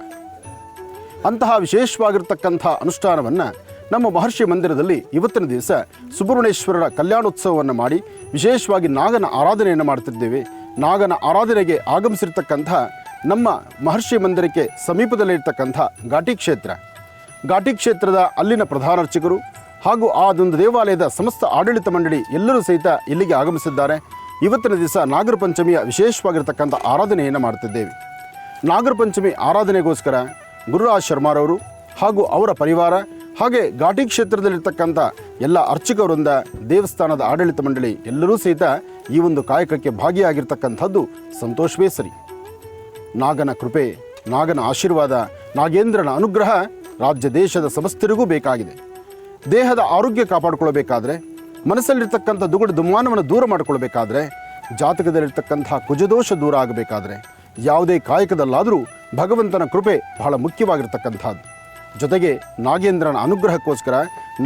ಅಂತಹ ವಿಶೇಷವಾಗಿರ್ತಕ್ಕಂಥ ಅನುಷ್ಠಾನವನ್ನು ನಮ್ಮ ಮಹರ್ಷಿ ಮಂದಿರದಲ್ಲಿ ಇವತ್ತಿನ ದಿವಸ ಸುಬ್ರಹ್ಮಣ್ಯೇಶ್ವರರ ಕಲ್ಯಾಣೋತ್ಸವವನ್ನು ಮಾಡಿ ವಿಶೇಷವಾಗಿ ನಾಗನ ಆರಾಧನೆಯನ್ನು ಮಾಡ್ತಿದ್ದೇವೆ. ನಾಗನ ಆರಾಧನೆಗೆ ಆಗಮಿಸಿರ್ತಕ್ಕಂಥ ನಮ್ಮ ಮಹರ್ಷಿ ಮಂದಿರಕ್ಕೆ ಸಮೀಪದಲ್ಲಿರ್ತಕ್ಕಂಥ ಘಾಟಿ ಕ್ಷೇತ್ರ, ಘಾಟಿ ಕ್ಷೇತ್ರದ ಅಲ್ಲಿನ ಪ್ರಧಾನ ಅರ್ಚಕರು ಹಾಗೂ ಆ ಒಂದು ದೇವಾಲಯದ ಸಮಸ್ತ ಆಡಳಿತ ಮಂಡಳಿ ಎಲ್ಲರೂ ಸಹಿತ ಇಲ್ಲಿಗೆ ಆಗಮಿಸಿದ್ದಾರೆ. ಇವತ್ತಿನ ದಿವಸ ನಾಗರ ಪಂಚಮಿಯ ವಿಶೇಷವಾಗಿರ್ತಕ್ಕಂಥ ಆರಾಧನೆಯನ್ನು ಮಾಡ್ತಿದ್ದೇವೆ. ನಾಗರ ಪಂಚಮಿ ಆರಾಧನೆಗೋಸ್ಕರ ಗುರುರಾಜ್ ಶರ್ಮಾರವರು ಹಾಗೂ ಅವರ ಪರಿವಾರ ಹಾಗೆ ಘಾಟಿ ಕ್ಷೇತ್ರದಲ್ಲಿರ್ತಕ್ಕಂಥ ಎಲ್ಲ ಅರ್ಚಕವರಿಂದ, ದೇವಸ್ಥಾನದ ಆಡಳಿತ ಮಂಡಳಿ ಎಲ್ಲರೂ ಸಹಿತ ಈ ಒಂದು ಕಾಯಕಕ್ಕೆ ಭಾಗಿಯಾಗಿರ್ತಕ್ಕಂಥದ್ದು ಸಂತೋಷವೇ ಸರಿ. ನಾಗನ ಕೃಪೆ, ನಾಗನ ಆಶೀರ್ವಾದ, ನಾಗೇಂದ್ರನ ಅನುಗ್ರಹ ರಾಜ್ಯ ದೇಶದ ಸಮಸ್ತರಿಗೂ ಬೇಕಾಗಿದೆ. ದೇಹದ ಆರೋಗ್ಯ ಕಾಪಾಡಿಕೊಳ್ಬೇಕಾದ್ರೆ, ಮನಸ್ಸಲ್ಲಿರ್ತಕ್ಕಂಥ ದುಗುಡ ದುಮ್ಮಾನವನ್ನು ದೂರ ಮಾಡಿಕೊಳ್ಬೇಕಾದ್ರೆ, ಜಾತಕದಲ್ಲಿರ್ತಕ್ಕಂಥ ಕುಜದೋಷ ದೂರ ಆಗಬೇಕಾದ್ರೆ, ಯಾವುದೇ ಕಾಯಕದಲ್ಲಾದರೂ ಭಗವಂತನ ಕೃಪೆ ಬಹಳ ಮುಖ್ಯವಾಗಿರ್ತಕ್ಕಂಥದ್ದು. ಜೊತೆಗೆ ನಾಗೇಂದ್ರನ ಅನುಗ್ರಹಕ್ಕೋಸ್ಕರ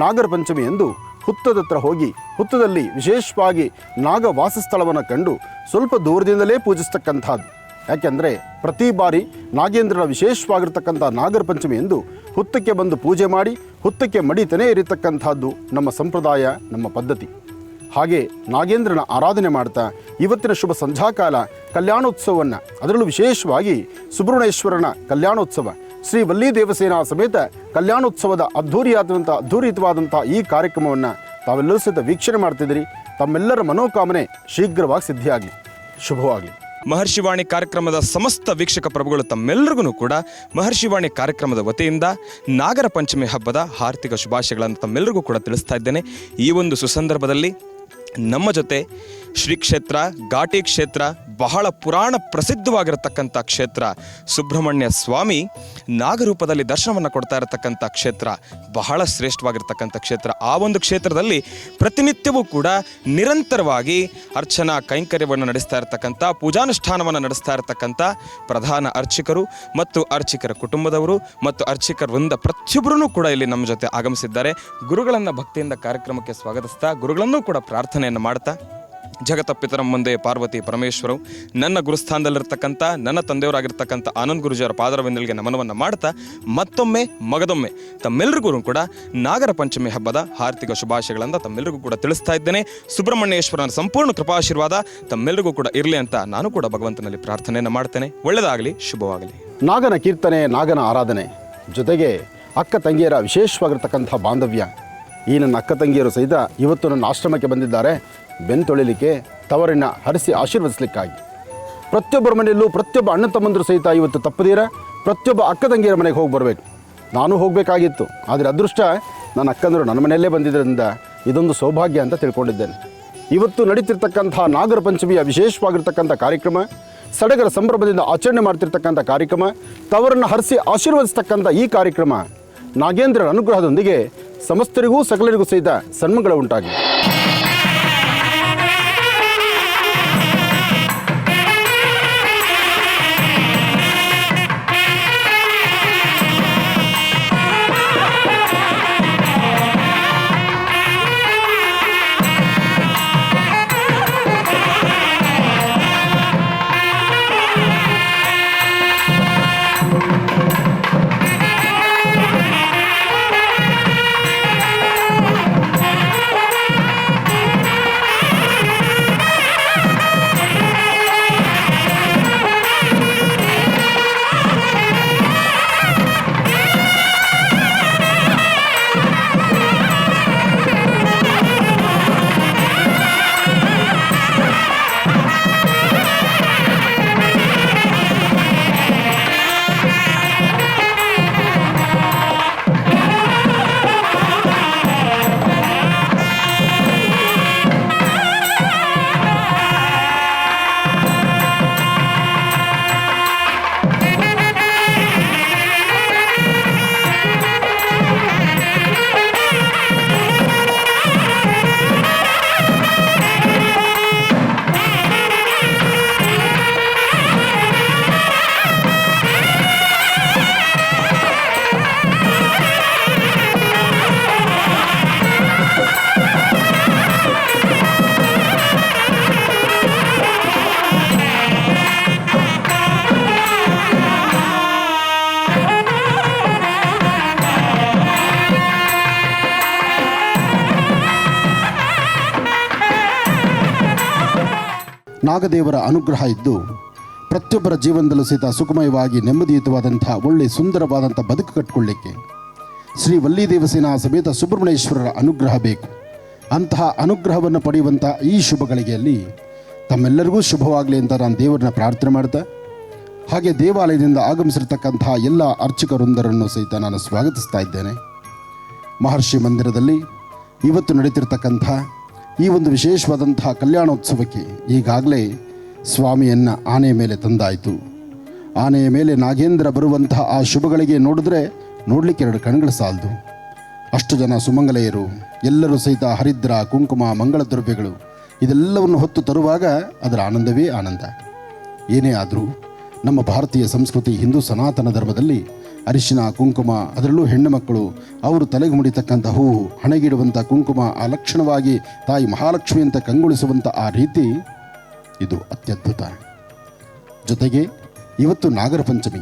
ನಾಗರ ಪಂಚಮಿ ಎಂದು ಹುತ್ತದತ್ರ ಹೋಗಿ ಹುತ್ತದಲ್ಲಿ ವಿಶೇಷವಾಗಿ ನಾಗ ವಾಸಸ್ಥಳವನ್ನು ಕಂಡು ಸ್ವಲ್ಪ ದೂರದಿಂದಲೇ ಪೂಜಿಸ್ತಕ್ಕಂಥದ್ದು. ಯಾಕೆಂದರೆ ಪ್ರತಿ ಬಾರಿ ನಾಗೇಂದ್ರನ ವಿಶೇಷವಾಗಿರ್ತಕ್ಕಂಥ ನಾಗರ ಪಂಚಮಿ ಎಂದು ಹುತ್ತಕ್ಕೆ ಬಂದು ಪೂಜೆ ಮಾಡಿ ಹುತ್ತಕ್ಕೆ ಮಡಿತನೇ ಇರತಕ್ಕಂಥದ್ದು ನಮ್ಮ ಸಂಪ್ರದಾಯ, ನಮ್ಮ ಪದ್ಧತಿ. ಹಾಗೆ ನಾಗೇಂದ್ರನ ಆರಾಧನೆ ಮಾಡ್ತಾ ಇವತ್ತಿನ ಶುಭ ಸಂಧ್ಯಾಕಾಲ ಕಲ್ಯಾಣೋತ್ಸವವನ್ನು, ಅದರಲ್ಲೂ ವಿಶೇಷವಾಗಿ ಸುಬ್ರಹ್ಮಣ್ಯೇಶ್ವರನ ಕಲ್ಯಾಣೋತ್ಸವ, ಶ್ರೀ ವಲ್ಲೀ ದೇವಸೇನಾ ಸಮೇತ ಕಲ್ಯಾಣೋತ್ಸವದ ಅದ್ಧೂರಿಯಾದಂಥ ಈ ಕಾರ್ಯಕ್ರಮವನ್ನು ತಾವೆಲ್ಲರೂ ಸಹಿತ ವೀಕ್ಷಣೆ ಮಾಡ್ತಿದ್ದೀರಿ. ತಮ್ಮೆಲ್ಲರ ಮನೋಕಾಮನೆ ಶೀಘ್ರವಾಗಿ ಸಿದ್ಧಿಯಾಗಲಿ, ಶುಭವಾಗಲಿ. ಮಹರ್ಷಿವಾಣಿ ಕಾರ್ಯಕ್ರಮದ ಸಮಸ್ತ ವೀಕ್ಷಕ ಪ್ರಭುಗಳು ತಮ್ಮೆಲ್ಲರಿಗೂ ಕೂಡ ಮಹರ್ಷಿವಾಣಿ ಕಾರ್ಯಕ್ರಮದ ವತಿಯಿಂದ ನಾಗರ ಪಂಚಮಿ ಹಬ್ಬದ ಹಾರ್ದಿಕ ಶುಭಾಶಯಗಳನ್ನು ತಮ್ಮೆಲ್ಲರಿಗೂ ಕೂಡ ತಿಳಿಸ್ತಾ ಇದ್ದೇನೆ. ಈ ಒಂದು ಸುಸಂದರ್ಭದಲ್ಲಿ ನಮ್ಮ ಜೊತೆ ಶ್ರೀ ಕ್ಷೇತ್ರ, ಘಾಟಿ ಕ್ಷೇತ್ರ, ಬಹಳ ಪುರಾಣ ಪ್ರಸಿದ್ಧವಾಗಿರತಕ್ಕಂಥ ಕ್ಷೇತ್ರ. ಸುಬ್ರಹ್ಮಣ್ಯ ಸ್ವಾಮಿ ನಾಗರೂಪದಲ್ಲಿ ದರ್ಶನವನ್ನು ಕೊಡ್ತಾ ಇರತಕ್ಕಂಥ ಕ್ಷೇತ್ರ, ಬಹಳ ಶ್ರೇಷ್ಠವಾಗಿರ್ತಕ್ಕಂಥ ಕ್ಷೇತ್ರ. ಆ ಒಂದು ಕ್ಷೇತ್ರದಲ್ಲಿ ಪ್ರತಿನಿತ್ಯವೂ ಕೂಡ ನಿರಂತರವಾಗಿ ಅರ್ಚನಾ ಕೈಂಕರ್ಯವನ್ನು ನಡೆಸ್ತಾ ಇರತಕ್ಕಂಥ, ಪೂಜಾನುಷ್ಠಾನವನ್ನು ನಡೆಸ್ತಾ ಇರತಕ್ಕಂಥ ಪ್ರಧಾನ ಅರ್ಚಕರು ಮತ್ತು ಅರ್ಚಕರ ಕುಟುಂಬದವರು ಮತ್ತು ಅರ್ಚಕರ ವೃಂದ ಪ್ರತಿಯೊಬ್ಬರೂ ಕೂಡ ಇಲ್ಲಿ ನಮ್ಮ ಜೊತೆ ಆಗಮಿಸಿದ್ದಾರೆ. ಗುರುಗಳನ್ನು ಭಕ್ತಿಯಿಂದ ಕಾರ್ಯಕ್ರಮಕ್ಕೆ ಸ್ವಾಗತಿಸ್ತಾ, ಗುರುಗಳನ್ನೂ ಕೂಡ ಪ್ರಾರ್ಥನೆಯನ್ನು ಮಾಡ್ತಾ, ಜಗತ್ತಪ್ಪಿತರ ಮುಂದೆ ಪಾರ್ವತಿ ಪರಮೇಶ್ವರವು ನನ್ನ ಗುರುಸ್ಥಾನದಲ್ಲಿರ್ತಕ್ಕಂಥ ನನ್ನ ತಂದೆಯವರಾಗಿರ್ತಕ್ಕಂಥ ಆನಂದ್ ಗುರುಜಿಯವರ ಪಾದರವಿಂದಲಿಗೆ ನಮನವನ್ನು ಮಾಡ್ತಾ, ಮತ್ತೊಮ್ಮೆ ಮಗದೊಮ್ಮೆ ತಮ್ಮೆಲ್ಲರಿಗೂ ಕೂಡ ನಾಗರ ಪಂಚಮಿ ಹಬ್ಬದ ಹಾರ್ದಿಕ ಶುಭಾಶಯಗಳನ್ನು ತಮ್ಮೆಲ್ಲರಿಗೂ ಕೂಡ ತಿಳಿಸ್ತಾ ಇದ್ದೇನೆ. ಸುಬ್ರಹ್ಮಣ್ಯೇಶ್ವರನ ಸಂಪೂರ್ಣ ಕೃಪಾಶೀರ್ವಾದ ತಮ್ಮೆಲ್ಲರಿಗೂ ಕೂಡ ಇರಲಿ ಅಂತ ನಾನು ಕೂಡ ಭಗವಂತನಲ್ಲಿ ಪ್ರಾರ್ಥನೆಯನ್ನು ಮಾಡ್ತೇನೆ. ಒಳ್ಳೆಯದಾಗಲಿ, ಶುಭವಾಗಲಿ. ನಾಗನ ಕೀರ್ತನೆ, ನಾಗನ ಆರಾಧನೆ ಜೊತೆಗೆ ಅಕ್ಕ ತಂಗಿಯರ ವಿಶೇಷವಾಗಿರ್ತಕ್ಕಂಥ ಬಾಂಧವ್ಯ. ಈ ನನ್ನ ಅಕ್ಕ ತಂಗಿಯರು ಸಹಿತ ಇವತ್ತು ನನ್ನ ಆಶ್ರಮಕ್ಕೆ ಬಂದಿದ್ದಾರೆ, ಬೆನ್ನು ತೊಳಿಲಿಕ್ಕೆ, ತವರನ್ನು ಹರಿಸಿ ಆಶೀರ್ವದಿಸಲಿಕ್ಕಾಗಿ. ಪ್ರತಿಯೊಬ್ಬರ ಮನೆಯಲ್ಲೂ ಪ್ರತಿಯೊಬ್ಬ ಅಣ್ಣ ತಮ್ಮಂದರು ಸಹಿತ ಇವತ್ತು ತಪ್ಪದೀರ ಪ್ರತಿಯೊಬ್ಬ ಅಕ್ಕ ತಂಗಿಯರ ಮನೆಗೆ ಹೋಗಿ ಬರಬೇಕು. ನಾನು ಹೋಗಬೇಕಾಗಿತ್ತು, ಆದರೆ ಅದೃಷ್ಟ ನನ್ನ ಅಕ್ಕಂದರು ನನ್ನ ಮನೆಯಲ್ಲೇ ಬಂದಿದ್ದರಿಂದ ಇದೊಂದು ಸೌಭಾಗ್ಯ ಅಂತ ತಿಳ್ಕೊಂಡಿದ್ದೇನೆ. ಇವತ್ತು ನಡೀತಿರ್ತಕ್ಕಂಥ ನಾಗರ ಪಂಚಮಿಯ ವಿಶೇಷವಾಗಿರ್ತಕ್ಕಂಥ ಕಾರ್ಯಕ್ರಮ, ಸಡಗರ ಸಂಭ್ರಮದಿಂದ ಆಚರಣೆ ಮಾಡ್ತಿರ್ತಕ್ಕಂಥ ಕಾರ್ಯಕ್ರಮ, ತವರನ್ನು ಹರಿಸಿ ಆಶೀರ್ವದಿಸ್ತಕ್ಕಂಥ ಈ ಕಾರ್ಯಕ್ರಮ ನಾಗೇಂದ್ರರ ಅನುಗ್ರಹದೊಂದಿಗೆ ಸಮಸ್ತರಿಗೂ ಸಕಲರಿಗೂ ಸಹಿತ ಸನ್ಮಂಗಳ ಉಂಟಾಗಿ. ನಾಗದೇವರ ಅನುಗ್ರಹ ಇದ್ದು ಪ್ರತಿಯೊಬ್ಬರ ಜೀವನದಲ್ಲೂ ಸಹಿತ ಸುಖಮಯವಾಗಿ ನೆಮ್ಮದಿಯುತವಾದಂಥ ಒಳ್ಳೆ ಸುಂದರವಾದಂಥ ಬದುಕು ಕಟ್ಟಿಕೊಳ್ಳಿಕ್ಕೆ ಶ್ರೀ ವಲ್ಲಿ ದೇವಸೇನಾ ಸಮೇತ ಸುಬ್ರಹ್ಮಣ್ಯೇಶ್ವರರ ಅನುಗ್ರಹ ಬೇಕು. ಅಂತಹ ಅನುಗ್ರಹವನ್ನು ಪಡೆಯುವಂಥ ಈ ಶುಭ ಗಳಿಗೆಯಲ್ಲಿ ತಮ್ಮೆಲ್ಲರಿಗೂ ಶುಭವಾಗಲಿ ಅಂತ ನಾನು ದೇವರನ್ನ ಪ್ರಾರ್ಥನೆ ಮಾಡ್ತಾ, ಹಾಗೆ ದೇವಾಲಯದಿಂದ ಆಗಮಿಸಿರ್ತಕ್ಕಂಥ ಎಲ್ಲ ಅರ್ಚಕವೃಂದರನ್ನು ಸಹಿತ ನಾನು ಸ್ವಾಗತಿಸ್ತಾ ಇದ್ದೇನೆ. ಮಹರ್ಷಿ ಮಂದಿರದಲ್ಲಿ ಇವತ್ತು ನಡೀತಿರ್ತಕ್ಕಂಥ ಈ ಒಂದು ವಿಶೇಷವಾದಂತಹ ಕಲ್ಯಾಣೋತ್ಸವಕ್ಕೆ ಈಗಾಗಲೇ ಸ್ವಾಮಿಯನ್ನು ಆನೆಯ ಮೇಲೆ ತಂದಾಯಿತು. ಆನೆಯ ಮೇಲೆ ನಾಗೇಂದ್ರ ಬರುವಂತಹ ಆ ಶುಭಗಳಿಗೆ ನೋಡಿದ್ರೆ ನೋಡಲಿಕ್ಕೆ ಎರಡು ಕಣ್ಗಳು ಸಾಲದು. ಅಷ್ಟು ಜನ ಸುಮಂಗಲೆಯರು ಎಲ್ಲರೂ ಸಹಿತ ಹರಿದ್ರ, ಕುಂಕುಮ, ಮಂಗಳ ದ್ರವ್ಯಗಳು ಇದೆಲ್ಲವನ್ನು ಹೊತ್ತು ತರುವಾಗ ಅದರ ಆನಂದವೇ ಆನಂದ. ಏನೇ ಆದರೂ ನಮ್ಮ ಭಾರತೀಯ ಸಂಸ್ಕೃತಿ ಹಿಂದೂ ಸನಾತನ ಧರ್ಮದಲ್ಲಿ ಅರಿಶಿನ, ಕುಂಕುಮ, ಅದರಲ್ಲೂ ಹೆಣ್ಣು ಮಕ್ಕಳು ಅವರು ತಲೆಗೆ ಮುಡಿತಕ್ಕಂಥ ಹೂವು, ಹಣೆಗಿಡುವಂಥ ಕುಂಕುಮ, ಆ ಲಕ್ಷಣವಾಗಿ ತಾಯಿ ಮಹಾಲಕ್ಷ್ಮಿ ಅಂತ ಕಂಗೊಳಿಸುವಂಥ ಆ ರೀತಿ ಇದು ಅತ್ಯದ್ಭುತ. ಜೊತೆಗೆ ಇವತ್ತು ನಾಗರ ಪಂಚಮಿ.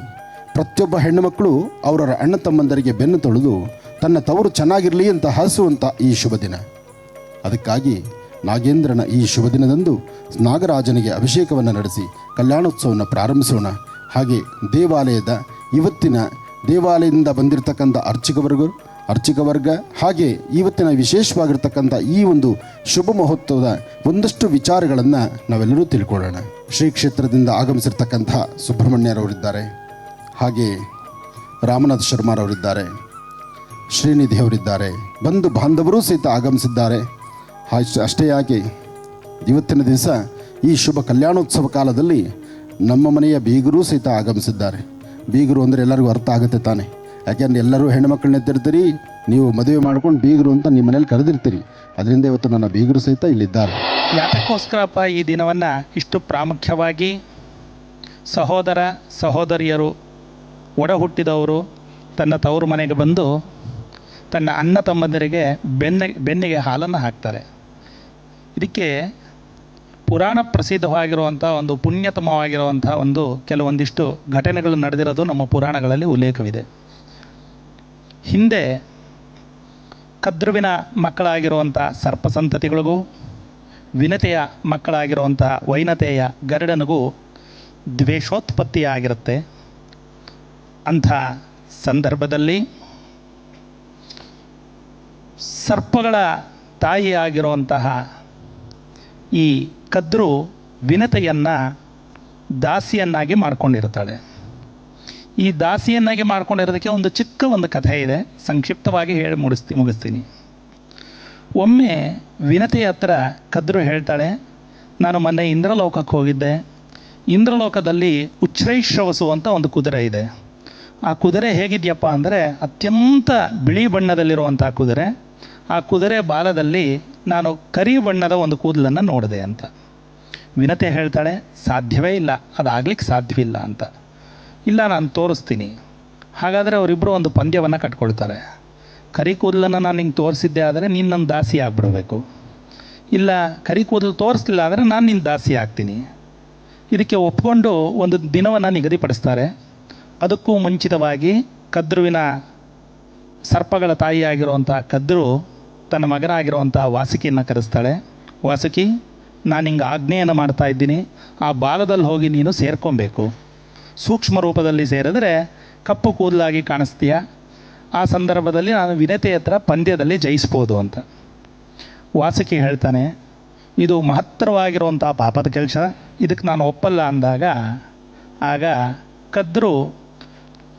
ಪ್ರತಿಯೊಬ್ಬ ಹೆಣ್ಣು ಮಕ್ಕಳು ಅವರವರ ಅಣ್ಣ ತಮ್ಮಂದರಿಗೆ ಬೆನ್ನು ತೊಳೆದು ತನ್ನ ತವರು ಚೆನ್ನಾಗಿರಲಿ ಅಂತ ಹರಿಸುವಂಥ ಈ ಶುಭ ದಿನ. ಅದಕ್ಕಾಗಿ ನಾಗೇಂದ್ರನ ಈ ಶುಭ ದಿನದಂದು ನಾಗರಾಜನಿಗೆ ಅಭಿಷೇಕವನ್ನು ನಡೆಸಿ ಕಲ್ಯಾಣೋತ್ಸವವನ್ನು ಪ್ರಾರಂಭಿಸೋಣ. ಹಾಗೆ ಇವತ್ತಿನ ದೇವಾಲಯದಿಂದ ಬಂದಿರತಕ್ಕಂಥ ಅರ್ಚಕ ವರ್ಗ ಹಾಗೆ ಇವತ್ತಿನ ವಿಶೇಷವಾಗಿರ್ತಕ್ಕಂಥ ಈ ಒಂದು ಶುಭ ಮಹೋತ್ಸವದ ಒಂದಷ್ಟು ವಿಚಾರಗಳನ್ನು ನಾವೆಲ್ಲರೂ ತಿಳ್ಕೊಳ್ಳೋಣ. ಶ್ರೀ ಕ್ಷೇತ್ರದಿಂದ ಆಗಮಿಸಿರ್ತಕ್ಕಂಥ ಸುಬ್ರಹ್ಮಣ್ಯರವರಿದ್ದಾರೆ, ಹಾಗೆ ರಾಮನಾಥ ಶರ್ಮಾರವರಿದ್ದಾರೆ, ಶ್ರೀನಿಧಿ ಅವರಿದ್ದಾರೆ, ಬಂಧು ಬಾಂಧವರೂ ಸಹಿತ ಆಗಮಿಸಿದ್ದಾರೆ. ಅಷ್ಟೇ ಯಾಕೆ ಇವತ್ತಿನ ದಿವಸ ಈ ಶುಭ ಕಲ್ಯಾಣೋತ್ಸವ ಕಾಲದಲ್ಲಿ ನಮ್ಮ ಮನೆಯ ಬೀಗರೂ ಸಹಿತ ಆಗಮಿಸಿದ್ದಾರೆ. ಬೀಗರು ಅಂದರೆ ಎಲ್ಲರಿಗೂ ಅರ್ಥ ಆಗುತ್ತೆ ತಾನೆ, ಯಾಕೆಂದರೆ ಎಲ್ಲರೂ ಹೆಣ್ಣುಮಕ್ಕಳನ್ನ ಎತ್ತಿರ್ತೀರಿ, ನೀವು ಮದುವೆ ಮಾಡ್ಕೊಂಡು ಬೀಗರು ಅಂತ ನಿಮ್ಮ ಮನೇಲಿ ಕರೆದಿರ್ತೀರಿ. ಅದರಿಂದ ಇವತ್ತು ನನ್ನ ಬೀಗರು ಸಹಿತ ಇಲ್ಲಿದ್ದಾರೆ. ಯಾತಕ್ಕೋಸ್ಕರಪ್ಪ ಈ ದಿನವನ್ನು ಇಷ್ಟು ಪ್ರಾಮುಖ್ಯವಾಗಿ ಸಹೋದರ ಸಹೋದರಿಯರು ಒಡ ಹುಟ್ಟಿದವರು ತನ್ನ ತವರು ಮನೆಗೆ ಬಂದು ತನ್ನ ಅಣ್ಣ ತಮ್ಮಂದಿರಿಗೆ ಬೆನ್ನಿಗೆ ಹಾಲನ್ನು ಹಾಕ್ತಾರೆ. ಇದಕ್ಕೆ ಪುರಾಣ ಪ್ರಸಿದ್ಧವಾಗಿರುವಂಥ ಒಂದು ಪುಣ್ಯತಮವಾಗಿರುವಂಥ ಕೆಲವೊಂದಿಷ್ಟು ಘಟನೆಗಳು ನಡೆದಿರೋದು ನಮ್ಮ ಪುರಾಣಗಳಲ್ಲಿ ಉಲ್ಲೇಖವಿದೆ. ಹಿಂದೆ ಕದ್ರುವಿನ ಮಕ್ಕಳಾಗಿರುವಂಥ ಸರ್ಪ ಸಂತತಿಗಳಿಗೂ ವಿನತೆಯ ಮಕ್ಕಳಾಗಿರುವಂಥ ವೈನತೆಯ ಗರುಡನಿಗೂ ದ್ವೇಷೋತ್ಪತ್ತಿಯಾಗಿರುತ್ತೆ. ಅಂಥ ಸಂದರ್ಭದಲ್ಲಿ ಸರ್ಪಗಳ ತಾಯಿಯಾಗಿರುವಂತಹ ಈ ಕದ್ರು ವಿನತೆಯನ್ನು ದಾಸಿಯನ್ನಾಗಿ ಮಾಡ್ಕೊಂಡಿರ್ತಾಳೆ. ಈ ದಾಸಿಯನ್ನಾಗಿ ಮಾಡ್ಕೊಂಡಿರೋದಕ್ಕೆ ಒಂದು ಚಿಕ್ಕ ಕಥೆ ಇದೆ, ಸಂಕ್ಷಿಪ್ತವಾಗಿ ಹೇಳಿ ಮುಗಿಸ್ತೀನಿ. ಒಮ್ಮೆ ವಿನತೆಯ ಹತ್ರ ಕದ್ರು ಹೇಳ್ತಾಳೆ, ನಾನು ಮೊನ್ನೆ ಇಂದ್ರಲೋಕಕ್ಕೆ ಹೋಗಿದ್ದೆ. ಇಂದ್ರಲೋಕದಲ್ಲಿ ಉಚ್ಛ್ರೈಶ್ರವಸು ಅಂತ ಒಂದು ಕುದುರೆ ಇದೆ. ಆ ಕುದುರೆ ಹೇಗಿದೆಯಪ್ಪ ಅಂದರೆ ಅತ್ಯಂತ ಬಿಳಿ ಬಣ್ಣದಲ್ಲಿರುವಂಥ ಕುದುರೆ. ಆ ಕುದುರೆ ಬಾಲದಲ್ಲಿ ನಾನು ಕರಿ ಬಣ್ಣದ ಒಂದು ಕೂದಲನ್ನು ನೋಡಿದೆ ಅಂತ. ವಿನತೆ ಹೇಳ್ತಾಳೆ, ಸಾಧ್ಯವೇ ಇಲ್ಲ, ಅದಾಗ್ಲಿಕ್ಕೆ ಸಾಧ್ಯವಿಲ್ಲ ಅಂತ. ಇಲ್ಲ, ನಾನು ತೋರಿಸ್ತೀನಿ. ಹಾಗಾದರೆ ಅವರಿಬ್ಬರು ಒಂದು ಪಂದ್ಯವನ್ನು ಕಟ್ಕೊಳ್ತಾರೆ. ಕರಿ ಕೂದಲನ್ನು ನಾನು ನಿಂಗೆ ತೋರಿಸಿದ್ದೆ ಆದರೆ ನೀನು ನನ್ನ ದಾಸಿ ಆಗಿಬಿಡಬೇಕು, ಇಲ್ಲ ಕರಿ ಕೂದಲು ತೋರಿಸ್ಲಿಲ್ಲ ಆದರೆ ನಾನು ನಿನ್ನ ದಾಸಿ ಆಗ್ತೀನಿ. ಇದಕ್ಕೆ ಒಪ್ಕೊಂಡು ಒಂದು ದಿನವನ್ನು ನಿಗದಿಪಡಿಸ್ತಾರೆ. ಅದಕ್ಕೂ ಮುಂಚಿತವಾಗಿ ಕದ್ರುವಿನ ಸರ್ಪಗಳ ತಾಯಿಯಾಗಿರುವಂಥ ಕದ್ರು ತನ್ನ ಮಗನಾಗಿರುವಂಥ ವಾಸುಕಿಯನ್ನು ಕರೆಸ್ತಾಳೆ. ವಾಸುಕಿ, ನಾನು ಹಿಂಗೆ ಆಜ್ಞೆಯನ್ನು ಮಾಡ್ತಾ ಇದ್ದೀನಿ, ಆ ಬಾಲದಲ್ಲಿ ಹೋಗಿ ನೀನು ಸೇರ್ಕೊಬೇಕು. ಸೂಕ್ಷ್ಮ ರೂಪದಲ್ಲಿ ಸೇರಿದ್ರೆ ಕಪ್ಪು ಕೂದಲಾಗಿ ಕಾಣಿಸ್ತೀಯ. ಆ ಸಂದರ್ಭದಲ್ಲಿ ನಾನು ವಿನತೆ ಹತ್ರ ಪಂದ್ಯದಲ್ಲಿ ಜಯಿಸ್ಬೋದು ಅಂತ. ವಾಸುಕಿ ಹೇಳ್ತಾನೆ, ಇದು ಮಹತ್ತರವಾಗಿರುವಂಥ ಪಾಪದ ಕೆಲಸ, ಇದಕ್ಕೆ ನಾನು ಒಪ್ಪಲ್ಲ ಅಂದಾಗ ಆಗ ಕದ್ರು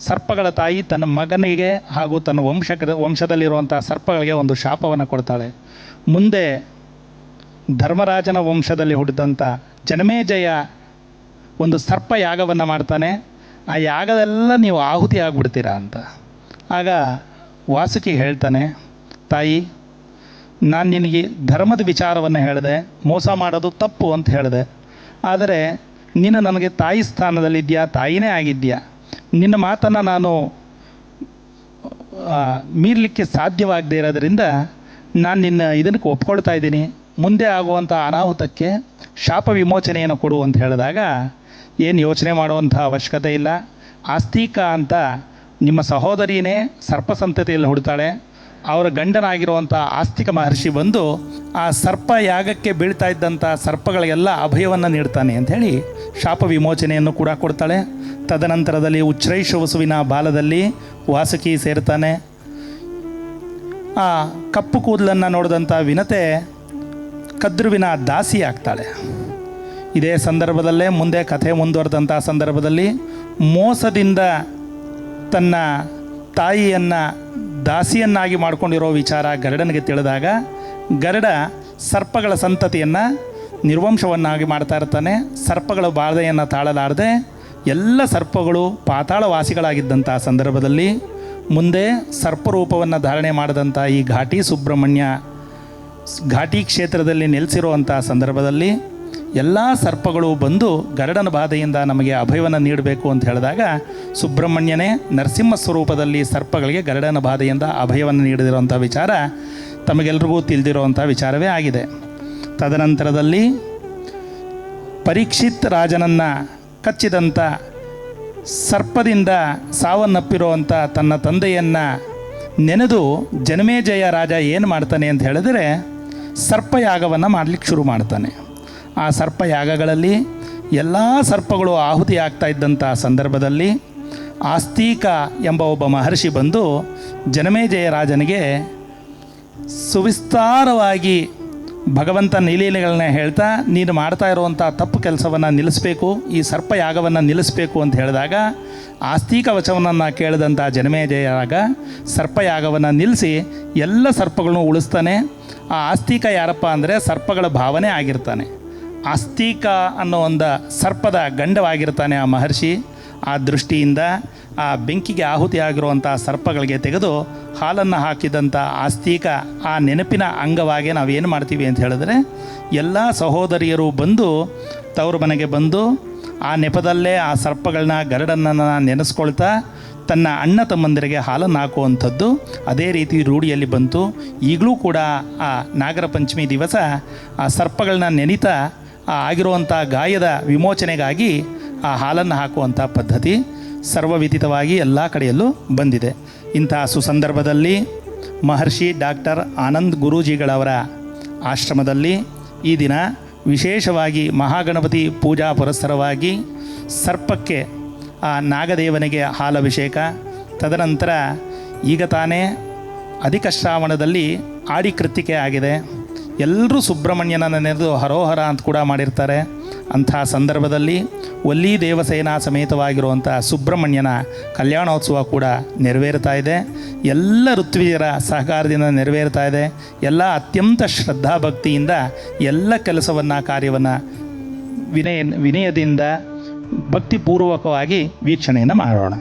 ಸರ್ಪಗಳ ತಾಯಿ ತನ್ನ ಮಗನಿಗೆ ಹಾಗೂ ತನ್ನ ವಂಶದಲ್ಲಿರುವಂಥ ಸರ್ಪಗಳಿಗೆ ಒಂದು ಶಾಪವನ್ನು ಕೊಡ್ತಾಳೆ. ಮುಂದೆ ಧರ್ಮರಾಜನ ವಂಶದಲ್ಲಿ ಹುಟ್ಟಿದಂಥ ಜನಮೇಜಯ ಒಂದು ಸರ್ಪ ಯಾಗವನ್ನು ಮಾಡ್ತಾನೆ. ಆ ಯಾಗದೆಲ್ಲ ನೀವು ಆಹುತಿ ಆಗಿಬಿಡ್ತೀರಾ ಅಂತ. ಆಗ ವಾಸುಕಿ ಹೇಳ್ತಾನೆ, ತಾಯಿ, ನಾನು ನಿನಗೆ ಧರ್ಮದ ವಿಚಾರವನ್ನು ಹೇಳಿದೆ, ಮೋಸ ಮಾಡೋದು ತಪ್ಪು ಅಂತ ಹೇಳಿದೆ. ಆದರೆ ನೀನು ನನಗೆ ತಾಯಿ ಸ್ಥಾನದಲ್ಲಿದ್ದೀಯಾ, ತಾಯಿನೇ ಆಗಿದ್ದೀಯಾ. ನಿನ್ನ ಮಾತನ್ನು ನಾನು ಮೀರಲಿಕ್ಕೆ ಸಾಧ್ಯವಾಗದೇ ಇರೋದರಿಂದ ನಾನು ನಿನ್ನ ಇದಕ್ಕೆ ಒಪ್ಕೊಳ್ತಾ ಇದ್ದೀನಿ. ಮುಂದೆ ಆಗುವಂಥ ಅನಾಹುತಕ್ಕೆ ಶಾಪ ವಿಮೋಚನೆಯನ್ನು ಕೊಡು ಅಂತ ಹೇಳಿದಾಗ, ಏನು ಯೋಚನೆ ಮಾಡುವಂಥ ಅವಶ್ಯಕತೆ ಇಲ್ಲ, ಆಸ್ತಿಕ ಅಂತ ನಿಮ್ಮ ಸಹೋದರಿಯೇ ಸರ್ಪ ಸಂತತಿಯಲ್ಲಿ ಹುಡ್ತಾಳೆ. ಅವರ ಗಂಡನಾಗಿರುವಂಥ ಆಸ್ತಿಕ ಮಹರ್ಷಿ ಬಂದು ಆ ಸರ್ಪ ಯಾಗಕ್ಕೆ ಬೀಳ್ತಾ ಇದ್ದಂಥ ಸರ್ಪಗಳಿಗೆಲ್ಲ ಅಭಯವನ್ನು ನೀಡ್ತಾನೆ ಅಂಥೇಳಿ ಶಾಪ ವಿಮೋಚನೆಯನ್ನು ಕೂಡ ಕೊಡ್ತಾಳೆ. ತದನಂತರದಲ್ಲಿ ಉಚ್ಛ್ರೈಶ್ರವಸುವಿನ ಬಾಲದಲ್ಲಿ ವಾಸುಕಿ ಸೇರ್ತಾನೆ. ಆ ಕಪ್ಪು ಕೂದಲನ್ನು ನೋಡಿದಂಥ ವಿನತೆ ಕದ್ರುವಿನ ದಾಸಿ ಆಗ್ತಾಳೆ. ಇದೇ ಸಂದರ್ಭದಲ್ಲೇ ಮುಂದೆ ಕಥೆ ಮುಂದುವರೆದಂಥ ಸಂದರ್ಭದಲ್ಲಿ ಮೋಸದಿಂದ ತನ್ನ ತಾಯಿಯನ್ನು ದಾಸಿಯನ್ನಾಗಿ ಮಾಡಿಕೊಂಡಿರೋ ವಿಚಾರ ಗರುಡನಿಗೆ ತಿಳಿದಾಗ ಗರುಡ ಸರ್ಪಗಳ ಸಂತತಿಯನ್ನು ನಿರ್ವಂಶವನ್ನಾಗಿ ಮಾಡ್ತಾ ಇರ್ತಾನೆ. ಸರ್ಪಗಳ ಬಾಧೆಯನ್ನು ತಾಳಲಾರದೆ ಎಲ್ಲ ಸರ್ಪಗಳು ಪಾತಾಳವಾಸಿಗಳಾಗಿದ್ದಂಥ ಸಂದರ್ಭದಲ್ಲಿ ಮುಂದೆ ಸರ್ಪರೂಪವನ್ನು ಧಾರಣೆ ಮಾಡಿದಂಥ ಈ ಘಾಟಿ ಕ್ಷೇತ್ರದಲ್ಲಿ ನೆಲೆಸಿರುವಂಥ ಸಂದರ್ಭದಲ್ಲಿ ಎಲ್ಲ ಸರ್ಪಗಳು ಬಂದು ಗರುಡನ ಬಾಧೆಯಿಂದ ನಮಗೆ ಅಭಯವನ್ನು ನೀಡಬೇಕು ಅಂತ ಹೇಳಿದಾಗ ಸುಬ್ರಹ್ಮಣ್ಯನೇ ನರಸಿಂಹ ಸ್ವರೂಪದಲ್ಲಿ ಸರ್ಪಗಳಿಗೆ ಗರುಡನ ಬಾಧೆಯಿಂದ ಅಭಯವನ್ನು ನೀಡಿದಿರುವಂಥ ವಿಚಾರ ತಮಗೆಲ್ರಿಗೂ ತಿಳಿದಿರುವಂಥ ವಿಚಾರವೇ ಆಗಿದೆ. ತದನಂತರದಲ್ಲಿ ಪರೀಕ್ಷಿತ್ ರಾಜನನ್ನು ಕಚ್ಚಿದಂಥ ಸರ್ಪದಿಂದ ಸಾವನ್ನಪ್ಪಿರುವಂಥ ತನ್ನ ತಂದೆಯನ್ನು ನೆನೆದು ಜನಮೇಜಯ ರಾಜ ಏನು ಮಾಡ್ತಾನೆ ಅಂತ ಹೇಳಿದರೆ ಸರ್ಪಯಾಗವನ್ನು ಮಾಡಲಿಕ್ಕೆ ಶುರು ಮಾಡ್ತಾನೆ. ಆ ಸರ್ಪಯಾಗಗಳಲ್ಲಿ ಎಲ್ಲ ಸರ್ಪಗಳು ಆಹುತಿ ಆಗ್ತಾ ಇದ್ದಂಥ ಸಂದರ್ಭದಲ್ಲಿ ಆಸ್ತಿಕ ಎಂಬ ಒಬ್ಬ ಮಹರ್ಷಿ ಬಂದು ಜನಮೇಜಯ ರಾಜನಿಗೆ ಸುವಿಸ್ತಾರವಾಗಿ ಭಗವಂತ ಲೀಲೆಗಳನ್ನ ಹೇಳ್ತಾ ನೀನು ಮಾಡ್ತಾ ಇರುವಂಥ ತಪ್ಪು ಕೆಲಸವನ್ನು ನಿಲ್ಲಿಸಬೇಕು, ಈ ಸರ್ಪಯಾಗವನ್ನು ನಿಲ್ಲಿಸಬೇಕು ಅಂತ ಹೇಳಿದಾಗ ಆಸ್ತಿಕ ವಚನವನ್ನು ಕೇಳಿದಂಥ ಜನಮೇಜಯರಾಗ ಸರ್ಪಯಾಗವನ್ನು ನಿಲ್ಲಿಸಿ ಎಲ್ಲ ಸರ್ಪಗಳನ್ನು ಉಳಿಸ್ತಾನೆ. ಆ ಆಸ್ತಿಕ ಯಾರಪ್ಪ ಅಂದರೆ ಸರ್ಪಗಳ ಭಾವನೆ ಆಗಿರ್ತಾನೆ. ಆಸ್ತಿಕ ಅನ್ನೋ ಒಂದು ಸರ್ಪದ ಗಂಡವಾಗಿರ್ತಾನೆ ಆ ಮಹರ್ಷಿ. ಆ ದೃಷ್ಟಿಯಿಂದ ಆ ಬೆಂಕಿಗೆ ಆಹುತಿ ಆಗಿರುವಂಥ ಸರ್ಪಗಳಿಗೆ ತೆಗೆದು ಹಾಲನ್ನು ಹಾಕಿದಂಥ ಆಸ್ತಿಕ ಆ ನೆನಪಿನ ಅಂಗವಾಗಿ ನಾವೇನು ಮಾಡ್ತೀವಿ ಅಂತ ಹೇಳಿದ್ರೆ, ಎಲ್ಲ ಸಹೋದರಿಯರು ಬಂದು ತವರು ಮನೆಗೆ ಬಂದು ಆ ನೆಪದಲ್ಲೇ ಆ ಸರ್ಪಗಳನ್ನ ಗರಡನ್ನು ನೆನೆಸ್ಕೊಳ್ತಾ ತನ್ನ ಅಣ್ಣ ತಮ್ಮಂದಿರಿಗೆ ಹಾಲನ್ನು ಹಾಕುವಂಥದ್ದು ಅದೇ ರೀತಿ ರೂಢಿಯಲ್ಲಿ ಬಂತು. ಈಗಲೂ ಕೂಡ ಆ ನಾಗರ ಪಂಚಮಿ ದಿವಸ ಆ ಸರ್ಪಗಳನ್ನ ನೆನಿತಾ ಆಗಿರುವಂಥ ಗಾಯದ ವಿಮೋಚನೆಗಾಗಿ ಆ ಹಾಲನ್ನು ಹಾಕುವಂಥ ಪದ್ಧತಿ ಸರ್ವವಿದಿತವಾಗಿ ಎಲ್ಲ ಕಡೆಯಲ್ಲೂ ಬಂದಿದೆ. ಇಂಥ ಸುಸಂದರ್ಭದಲ್ಲಿ ಮಹರ್ಷಿ ಡಾಕ್ಟರ್ ಆನಂದ್ ಗುರೂಜಿಗಳವರ ಆಶ್ರಮದಲ್ಲಿ ಈ ದಿನ ವಿಶೇಷವಾಗಿ ಮಹಾಗಣಪತಿ ಪೂಜಾ ಪುರಸ್ಸರವಾಗಿ ಸರ್ಪಕ್ಕೆ ಆ ನಾಗದೇವನಿಗೆ ಹಾಲಭಿಷೇಕ, ತದನಂತರ ಈಗ ತಾನೇ ಅಧಿಕ ಶ್ರಾವಣದಲ್ಲಿ ಆಡಿ ಕೃತ್ತಿಕೆ ಆಗಿದೆ. ಎಲ್ಲರೂ ಸುಬ್ರಹ್ಮಣ್ಯನ ನೆನೆದು ಹರೋಹರ ಅಂತ ಕೂಡ ಮಾಡಿರ್ತಾರೆ. ಅಂಥ ಸಂದರ್ಭದಲ್ಲಿ ವಲ್ಲಿ ದೇವಸೇನಾ ಸಮೇತವಾಗಿರುವಂಥ ಸುಬ್ರಹ್ಮಣ್ಯನ ಕಲ್ಯಾಣೋತ್ಸವ ಕೂಡ ನೆರವೇರ್ತಾ ಇದೆ. ಎಲ್ಲ ಋತ್ವಿಜರ ಸಹಕಾರದಿಂದ ನೆರವೇರ್ತಾ ಇದೆ. ಎಲ್ಲ ಅತ್ಯಂತ ಶ್ರದ್ಧಾಭಕ್ತಿಯಿಂದ ಎಲ್ಲ ಕೆಲಸವನ್ನು ಕಾರ್ಯವನ್ನು ವಿನಯದಿಂದ ಭಕ್ತಿಪೂರ್ವಕವಾಗಿ ವೀಕ್ಷಣೆಯನ್ನು ಮಾಡೋಣ.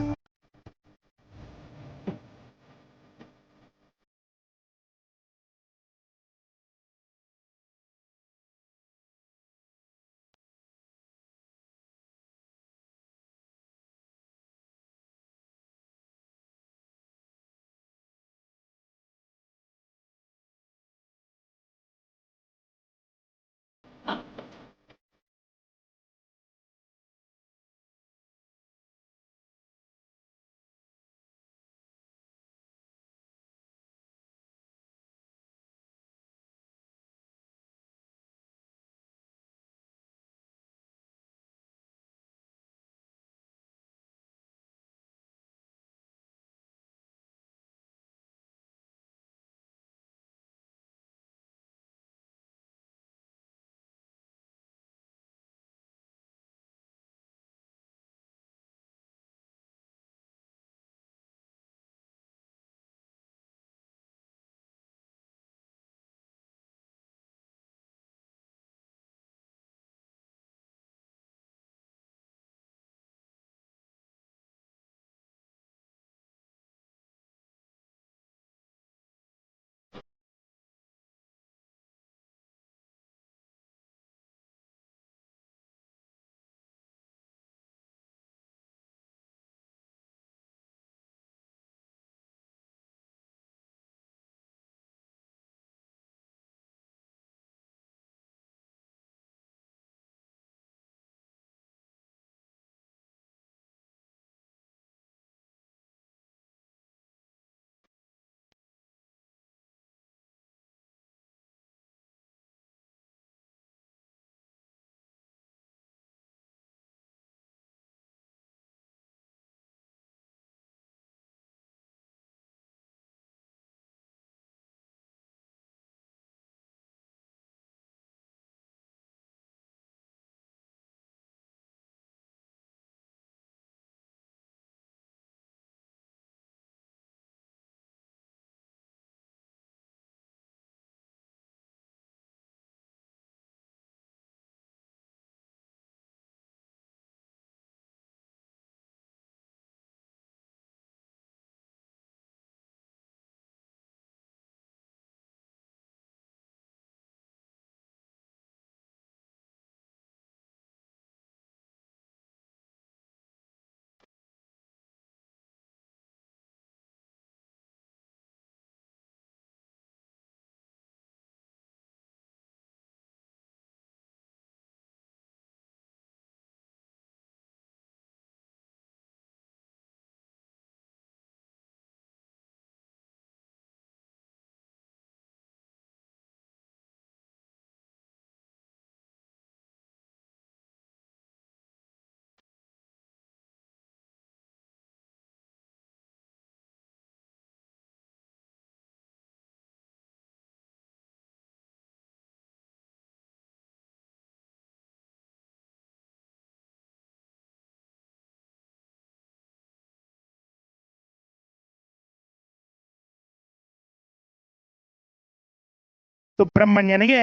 ಸುಬ್ರಹ್ಮಣ್ಯನಿಗೆ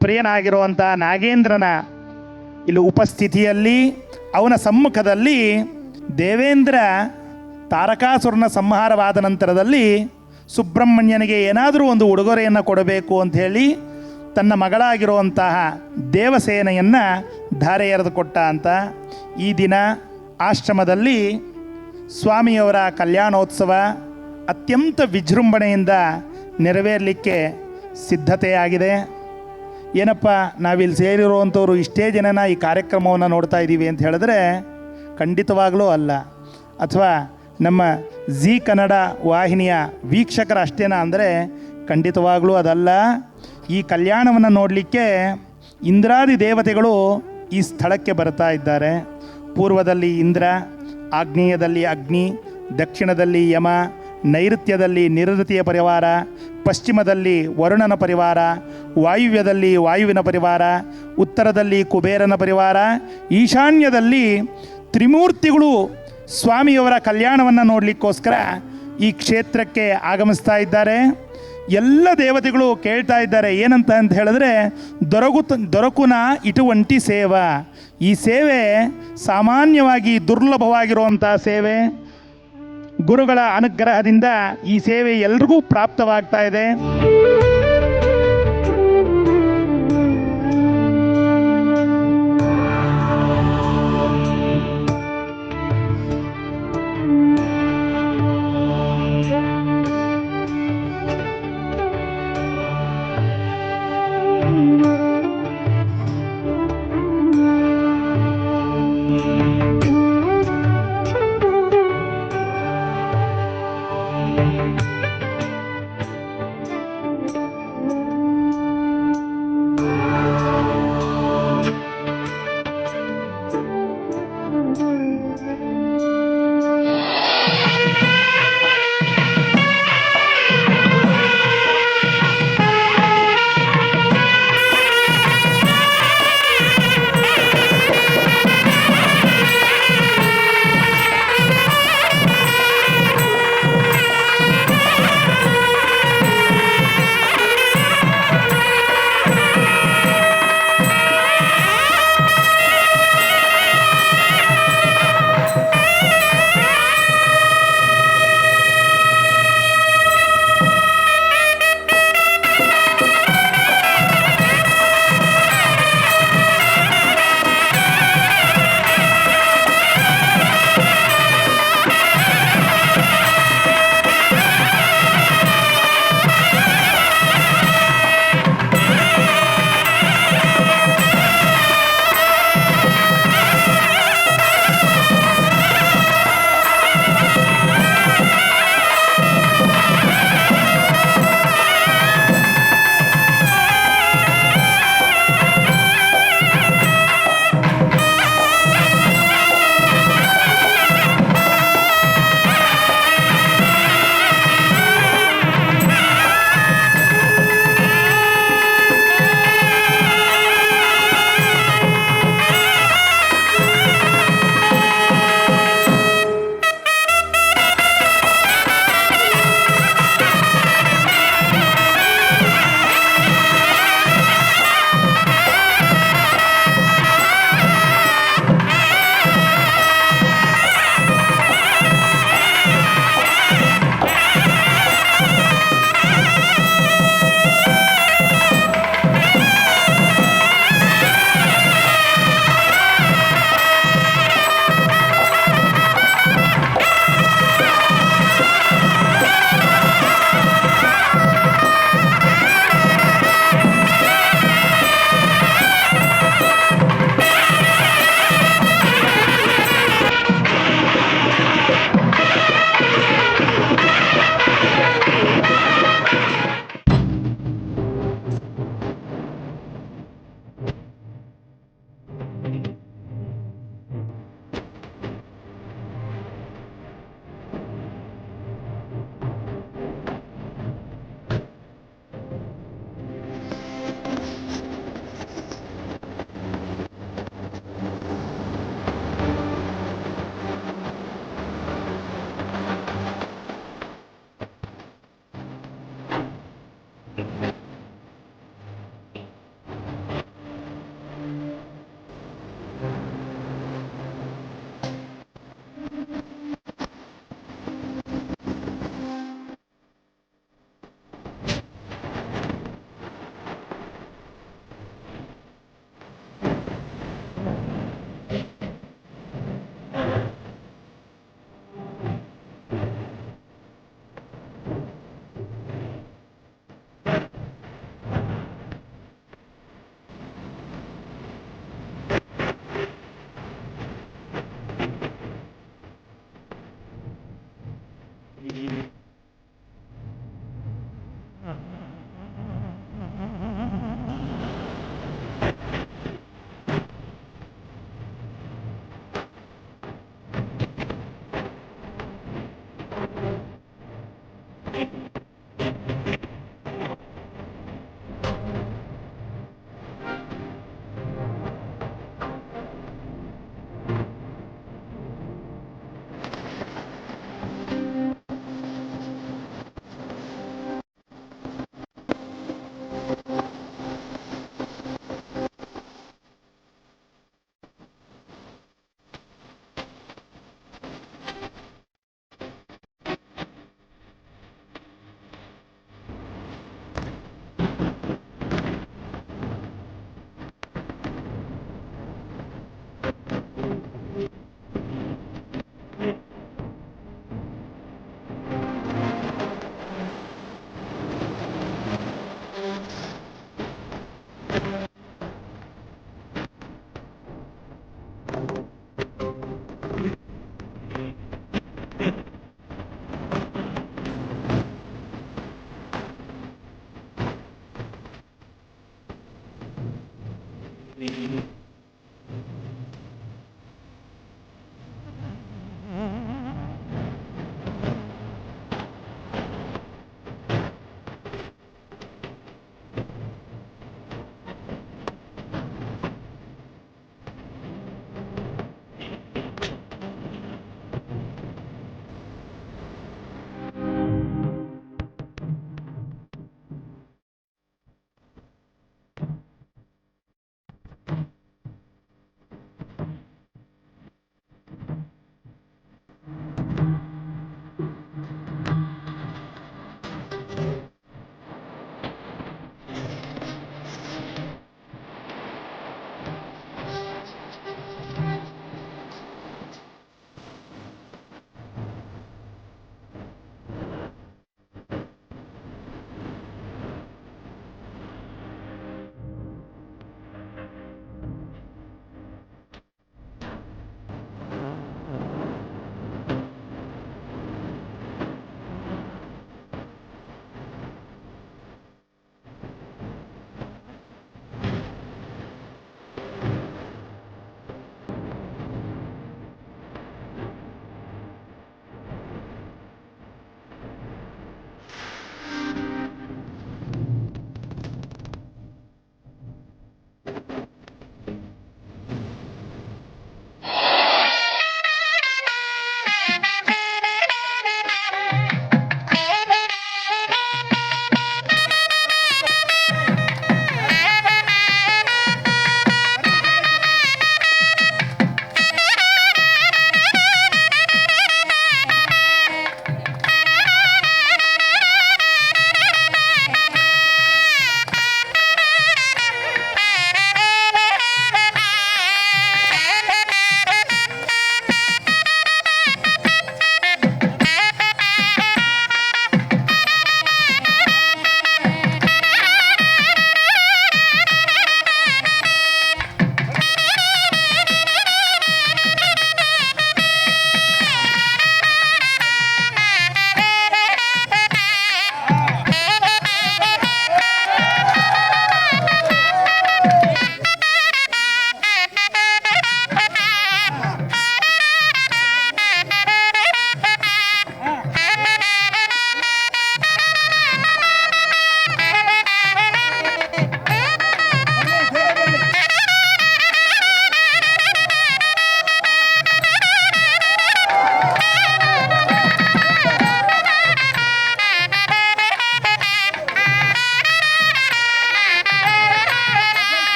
ಪ್ರಿಯನಾಗಿರುವಂಥ ನಾಗೇಂದ್ರನ ಇಲ್ಲಿ ಉಪಸ್ಥಿತಿಯಲ್ಲಿ ಅವನ ಸಮ್ಮುಖದಲ್ಲಿ ದೇವೇಂದ್ರ ತಾರಕಾಸುರನ ಸಂಹಾರವಾದ ನಂತರದಲ್ಲಿ ಸುಬ್ರಹ್ಮಣ್ಯನಿಗೆ ಏನಾದರೂ ಒಂದು ಉಡುಗೊರೆಯನ್ನು ಕೊಡಬೇಕು ಅಂಥೇಳಿ ತನ್ನ ಮಗಳಾಗಿರುವಂತಹ ದೇವಸೇನೆಯನ್ನು ಧಾರೆ ಎರೆದು ಕೊಟ್ಟ ಅಂತ. ಈ ದಿನ ಆಶ್ರಮದಲ್ಲಿ ಸ್ವಾಮಿಯವರ ಕಲ್ಯಾಣೋತ್ಸವ ಅತ್ಯಂತ ವಿಜೃಂಭಣೆಯಿಂದ ನೆರವೇರಲಿಕ್ಕೆ ಸಿದ್ಧತೆಯಾಗಿದೆ. ಏನಪ್ಪ ನಾವಿಲ್ಲಿ ಸೇರಿರುವಂಥವ್ರು ಇಷ್ಟೇ ಜನನ ಈ ಕಾರ್ಯಕ್ರಮವನ್ನು ನೋಡ್ತಾ ಇದ್ದೀವಿ ಅಂತ ಹೇಳಿದ್ರೆ ಖಂಡಿತವಾಗಲೂ ಅಲ್ಲ, ಅಥವಾ ನಮ್ಮ ಜೀ ಕನ್ನಡ ವಾಹಿನಿಯ ವೀಕ್ಷಕರ ಅಷ್ಟೇನ ಅಂದರೆ ಖಂಡಿತವಾಗಲೂ ಅದಲ್ಲ. ಈ ಕಲ್ಯಾಣವನ್ನು ನೋಡಲಿಕ್ಕೆ ಇಂದ್ರಾದಿ ದೇವತೆಗಳು ಈ ಸ್ಥಳಕ್ಕೆ ಬರ್ತಾ ಇದ್ದಾರೆ. ಪೂರ್ವದಲ್ಲಿ ಇಂದ್ರ, ಆಗ್ನೇಯದಲ್ಲಿ ಅಗ್ನಿ, ದಕ್ಷಿಣದಲ್ಲಿ ಯಮ, ನೈಋತ್ಯದಲ್ಲಿ ನಿರೃತಿಯ ಪರಿವಾರ, ಪಶ್ಚಿಮದಲ್ಲಿ ವರುಣನ ಪರಿವಾರ, ವಾಯುವ್ಯದಲ್ಲಿ ವಾಯುವಿನ ಪರಿವಾರ, ಉತ್ತರದಲ್ಲಿ ಕುಬೇರನ ಪರಿವಾರ, ಈಶಾನ್ಯದಲ್ಲಿ ತ್ರಿಮೂರ್ತಿಗಳು ಸ್ವಾಮಿಯವರ ಕಲ್ಯಾಣವನ್ನು ನೋಡಲಿಕ್ಕೋಸ್ಕರ ಈ ಕ್ಷೇತ್ರಕ್ಕೆ ಆಗಮಿಸ್ತಾ ಇದ್ದಾರೆ. ಎಲ್ಲ ದೇವತೆಗಳು ಕೇಳ್ತಾ ಇದ್ದಾರೆ ಏನಂತ ಅಂತ ಹೇಳಿದ್ರೆ, ದೊರಕುನ ಇಟುವಂಟಿ ಸೇವಾ. ಈ ಸೇವೆ ಸಾಮಾನ್ಯವಾಗಿ ದುರ್ಲಭವಾಗಿರುವಂಥ ಸೇವೆ. ಗುರುಗಳ ಅನುಗ್ರಹದಿಂದ ಈ ಸೇವೆ ಎಲ್ರಿಗೂ ಪ್ರಾಪ್ತವಾಗ್ತಾ ಇದೆ.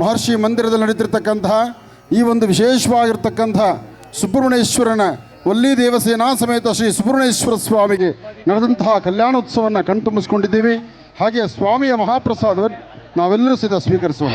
ಮಹರ್ಷಿ ಮಂದಿರದಲ್ಲಿ ನಡೀತಿರ್ತಕ್ಕಂತಹ ಈ ಒಂದು ವಿಶೇಷವಾಗಿರ್ತಕ್ಕಂಥ ಸುಬ್ರಹ್ಮಣ್ಯೇಶ್ವರನ ವಲ್ಲಿ ದೇವಸೇನಾ ಸಮೇತ ಶ್ರೀ ಸುಬ್ರಹ್ಮಣ್ಯೇಶ್ವರ ಸ್ವಾಮಿಗೆ ನಡೆದಂತಹ ಕಲ್ಯಾಣೋತ್ಸವವನ್ನು ಕಣ್ತುಂಬಿಸ್ಕೊಂಡಿದ್ದೀವಿ. ಹಾಗೆ ಸ್ವಾಮಿಯ ಮಹಾಪ್ರಸಾದವನ್ನು ನಾವೆಲ್ಲರೂ ಸಹಿತ ಸ್ವೀಕರಿಸೋಣ.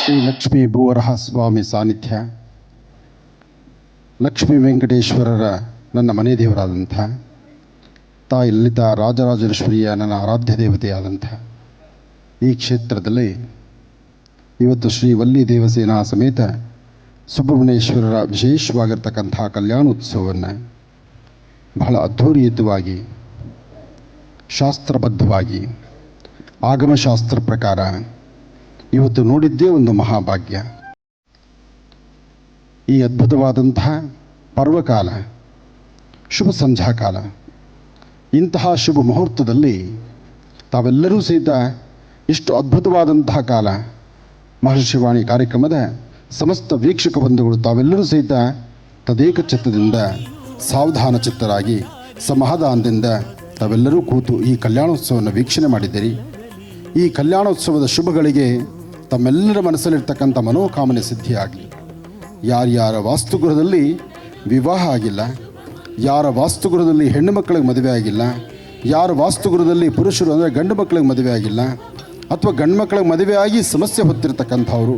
ಶ್ರೀ ಲಕ್ಷ್ಮೀ ಭೂವರಹ ಸ್ವಾಮಿ ಸಾನ್ನಿಧ್ಯ, ಲಕ್ಷ್ಮೀ ವೆಂಕಟೇಶ್ವರರ ನನ್ನ ಮನೆ ದೇವರಾದಂಥ ತಾಯಿ ಲಲಿತಾ ರಾಜರಾಜೇಶ್ವರಿಯ ನನ್ನ ಆರಾಧ್ಯ ದೇವತೆಯಾದಂಥ ಈ ಕ್ಷೇತ್ರದಲ್ಲಿ ಇವತ್ತು ಶ್ರೀ ವಲ್ಲಿ ದೇವಸೇನಾ ಸಮೇತ ಸುಬ್ರಹ್ಮಣ್ಯೇಶ್ವರರ ವಿಶೇಷವಾಗಿರ್ತಕ್ಕಂಥ ಕಲ್ಯಾಣೋತ್ಸವವನ್ನು ಬಹಳ ಅದ್ಧೂರಿಯುತವಾಗಿ ಶಾಸ್ತ್ರಬದ್ಧವಾಗಿ ಆಗಮಶಾಸ್ತ್ರ ಪ್ರಕಾರ ಇವತ್ತು ನೋಡಿದ್ದೇ ಒಂದು ಮಹಾಭಾಗ್ಯ. ಈ ಅದ್ಭುತವಾದಂತಹ ಪರ್ವಕಾಲ, ಶುಭ ಸಂಧ್ಯಾಕಾಲ, ಇಂತಹ ಶುಭ ಮುಹೂರ್ತದಲ್ಲಿ ತಾವೆಲ್ಲರೂ ಸಹಿತ ಇಷ್ಟು ಅದ್ಭುತವಾದಂತಹ ಕಾಲ ಮಹರ್ಷಿವಾಣಿ ಕಾರ್ಯಕ್ರಮದ ಸಮಸ್ತ ವೀಕ್ಷಕ ಬಂಧುಗಳು ತಾವೆಲ್ಲರೂ ಸಹಿತ ತದೇಕ ಚಿತ್ತದಿಂದ ಸಾವಧಾನ ಚಿತ್ತರಾಗಿ ಸಮಾಧಾನದಿಂದ ತಾವೆಲ್ಲರೂ ಕೂತು ಈ ಕಲ್ಯಾಣೋತ್ಸವವನ್ನು ವೀಕ್ಷಣೆ ಮಾಡಿದ್ದೀರಿ. ಈ ಕಲ್ಯಾಣೋತ್ಸವದ ಶುಭಗಳಿಗೆ ತಮ್ಮೆಲ್ಲರ ಮನಸ್ಸಲ್ಲಿರ್ತಕ್ಕಂಥ ಮನೋಕಾಮನೆ ಸಿದ್ಧಿಯಾಗಲಿ. ಯಾರ್ಯಾರ ವಾಸ್ತುಗೃಹದಲ್ಲಿ ವಿವಾಹ ಆಗಿಲ್ಲ, ಯಾರ ವಾಸ್ತುಗೃಹದಲ್ಲಿ ಹೆಣ್ಣು ಮಕ್ಕಳಿಗೆ ಮದುವೆ ಆಗಿಲ್ಲ, ಯಾರ ವಾಸ್ತುಗೃಹದಲ್ಲಿ ಪುರುಷರು ಅಂದರೆ ಗಂಡು ಮಕ್ಕಳಿಗೆ ಮದುವೆ ಆಗಿಲ್ಲ, ಅಥವಾ ಗಂಡು ಮಕ್ಕಳಿಗೆ ಮದುವೆ ಆಗಿ ಸಮಸ್ಯೆ ಹೊತ್ತಿರ್ತಕ್ಕಂಥವ್ರು,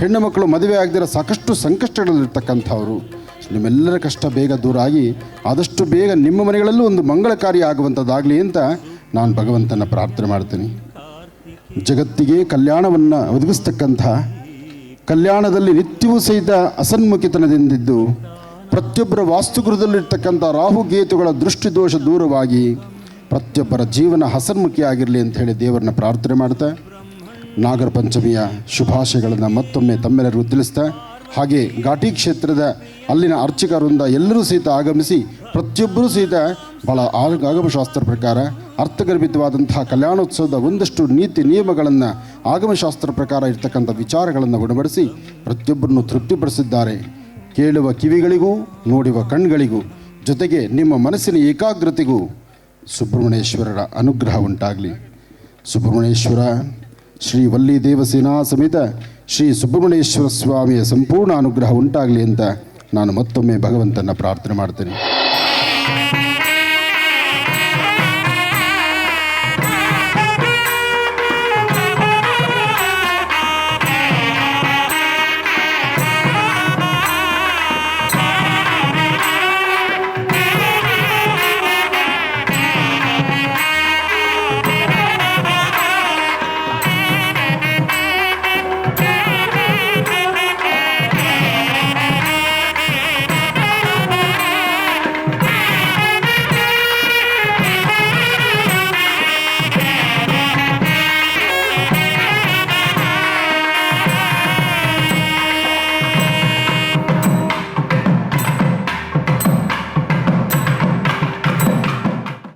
ಹೆಣ್ಣು ಮಕ್ಕಳು ಮದುವೆ ಆಗದಿರೋ ಸಾಕಷ್ಟು ಸಂಕಷ್ಟಗಳಲ್ಲಿರ್ತಕ್ಕಂಥವ್ರು, ನಿಮ್ಮೆಲ್ಲರ ಕಷ್ಟ ಬೇಗ ದೂರ ಆಗಿ ಆದಷ್ಟು ಬೇಗ ನಿಮ್ಮ ಮನೆಗಳಲ್ಲೂ ಒಂದು ಮಂಗಳಕಾರಿ ಆಗುವಂಥದ್ದಾಗಲಿ ಅಂತ ನಾನು ಭಗವಂತನ ಪ್ರಾರ್ಥನೆ ಮಾಡ್ತೀನಿ. ಜಗತ್ತಿಗೆ ಕಲ್ಯಾಣವನ್ನು ಒದಗಿಸ್ತಕ್ಕಂಥ, ಕಲ್ಯಾಣದಲ್ಲಿ ನಿತ್ಯವೂ ಸಹಿತ ಅಸನ್ಮುಖಿತನದಿಂದಿದ್ದು ಪ್ರತಿಯೊಬ್ಬರ ವಾಸ್ತುಗೃಹದಲ್ಲಿರ್ತಕ್ಕಂಥ ರಾಹುಗೇತುಗಳ ದೃಷ್ಟಿದೋಷ ದೂರವಾಗಿ ಪ್ರತಿಯೊಬ್ಬರ ಜೀವನ ಹಸನ್ಮುಖಿಯಾಗಿರಲಿ ಅಂತ ಹೇಳಿ ದೇವರನ್ನ ಪ್ರಾರ್ಥನೆ ಮಾಡ್ತಾ ನಾಗರ ಪಂಚಮಿಯ ಶುಭಾಶಯಗಳನ್ನು ಮತ್ತೊಮ್ಮೆ ತಮ್ಮೆಲ್ಲರಿಗೂ ತಿಳಿಸ್ತಾ, ಹಾಗೆ ಘಾಟಿ ಕ್ಷೇತ್ರದ ಅಲ್ಲಿನ ಅರ್ಚಕ ವೃಂದ ಎಲ್ಲರೂ ಸಹಿತ ಆಗಮಿಸಿ ಪ್ರತಿಯೊಬ್ಬರೂ ಸಹಿತ ಭಾಳ ಆಗಮಶಾಸ್ತ್ರ ಪ್ರಕಾರ ಅರ್ಥಗರ್ಭಿತವಾದಂತಹ ಕಲ್ಯಾಣೋತ್ಸವದ ಒಂದಷ್ಟು ನೀತಿ ನಿಯಮಗಳನ್ನು ಆಗಮಶಾಸ್ತ್ರ ಪ್ರಕಾರ ಇರ್ತಕ್ಕಂಥ ವಿಚಾರಗಳನ್ನು ಉಣಬಡಿಸಿ ಪ್ರತಿಯೊಬ್ಬರನ್ನು ತೃಪ್ತಿಪಡಿಸಿದ್ದಾರೆ. ಕೇಳುವ ಕಿವಿಗಳಿಗೂ ನೋಡುವ ಕಣ್ಗಳಿಗೂ ಜೊತೆಗೆ ನಿಮ್ಮ ಮನಸ್ಸಿನ ಏಕಾಗ್ರತೆಗೂ ಸುಬ್ರಹ್ಮಣ್ಯೇಶ್ವರರ ಅನುಗ್ರಹ ಉಂಟಾಗಲಿ. ಸುಬ್ರಹ್ಮಣ್ಯೇಶ್ವರ ಶ್ರೀ ವಲ್ಲಿ ದೇವಸೇನಾ ಸಮೇತ ಶ್ರೀ ಸುಬ್ರಹ್ಮಣ್ಯೇಶ್ವರ ಸ್ವಾಮಿಯ ಸಂಪೂರ್ಣ ಅನುಗ್ರಹ ಉಂಟಾಗಲಿ ಅಂತ ನಾನು ಮತ್ತೊಮ್ಮೆ ಭಗವಂತನ ಪ್ರಾರ್ಥನೆ ಮಾಡ್ತೇನೆ.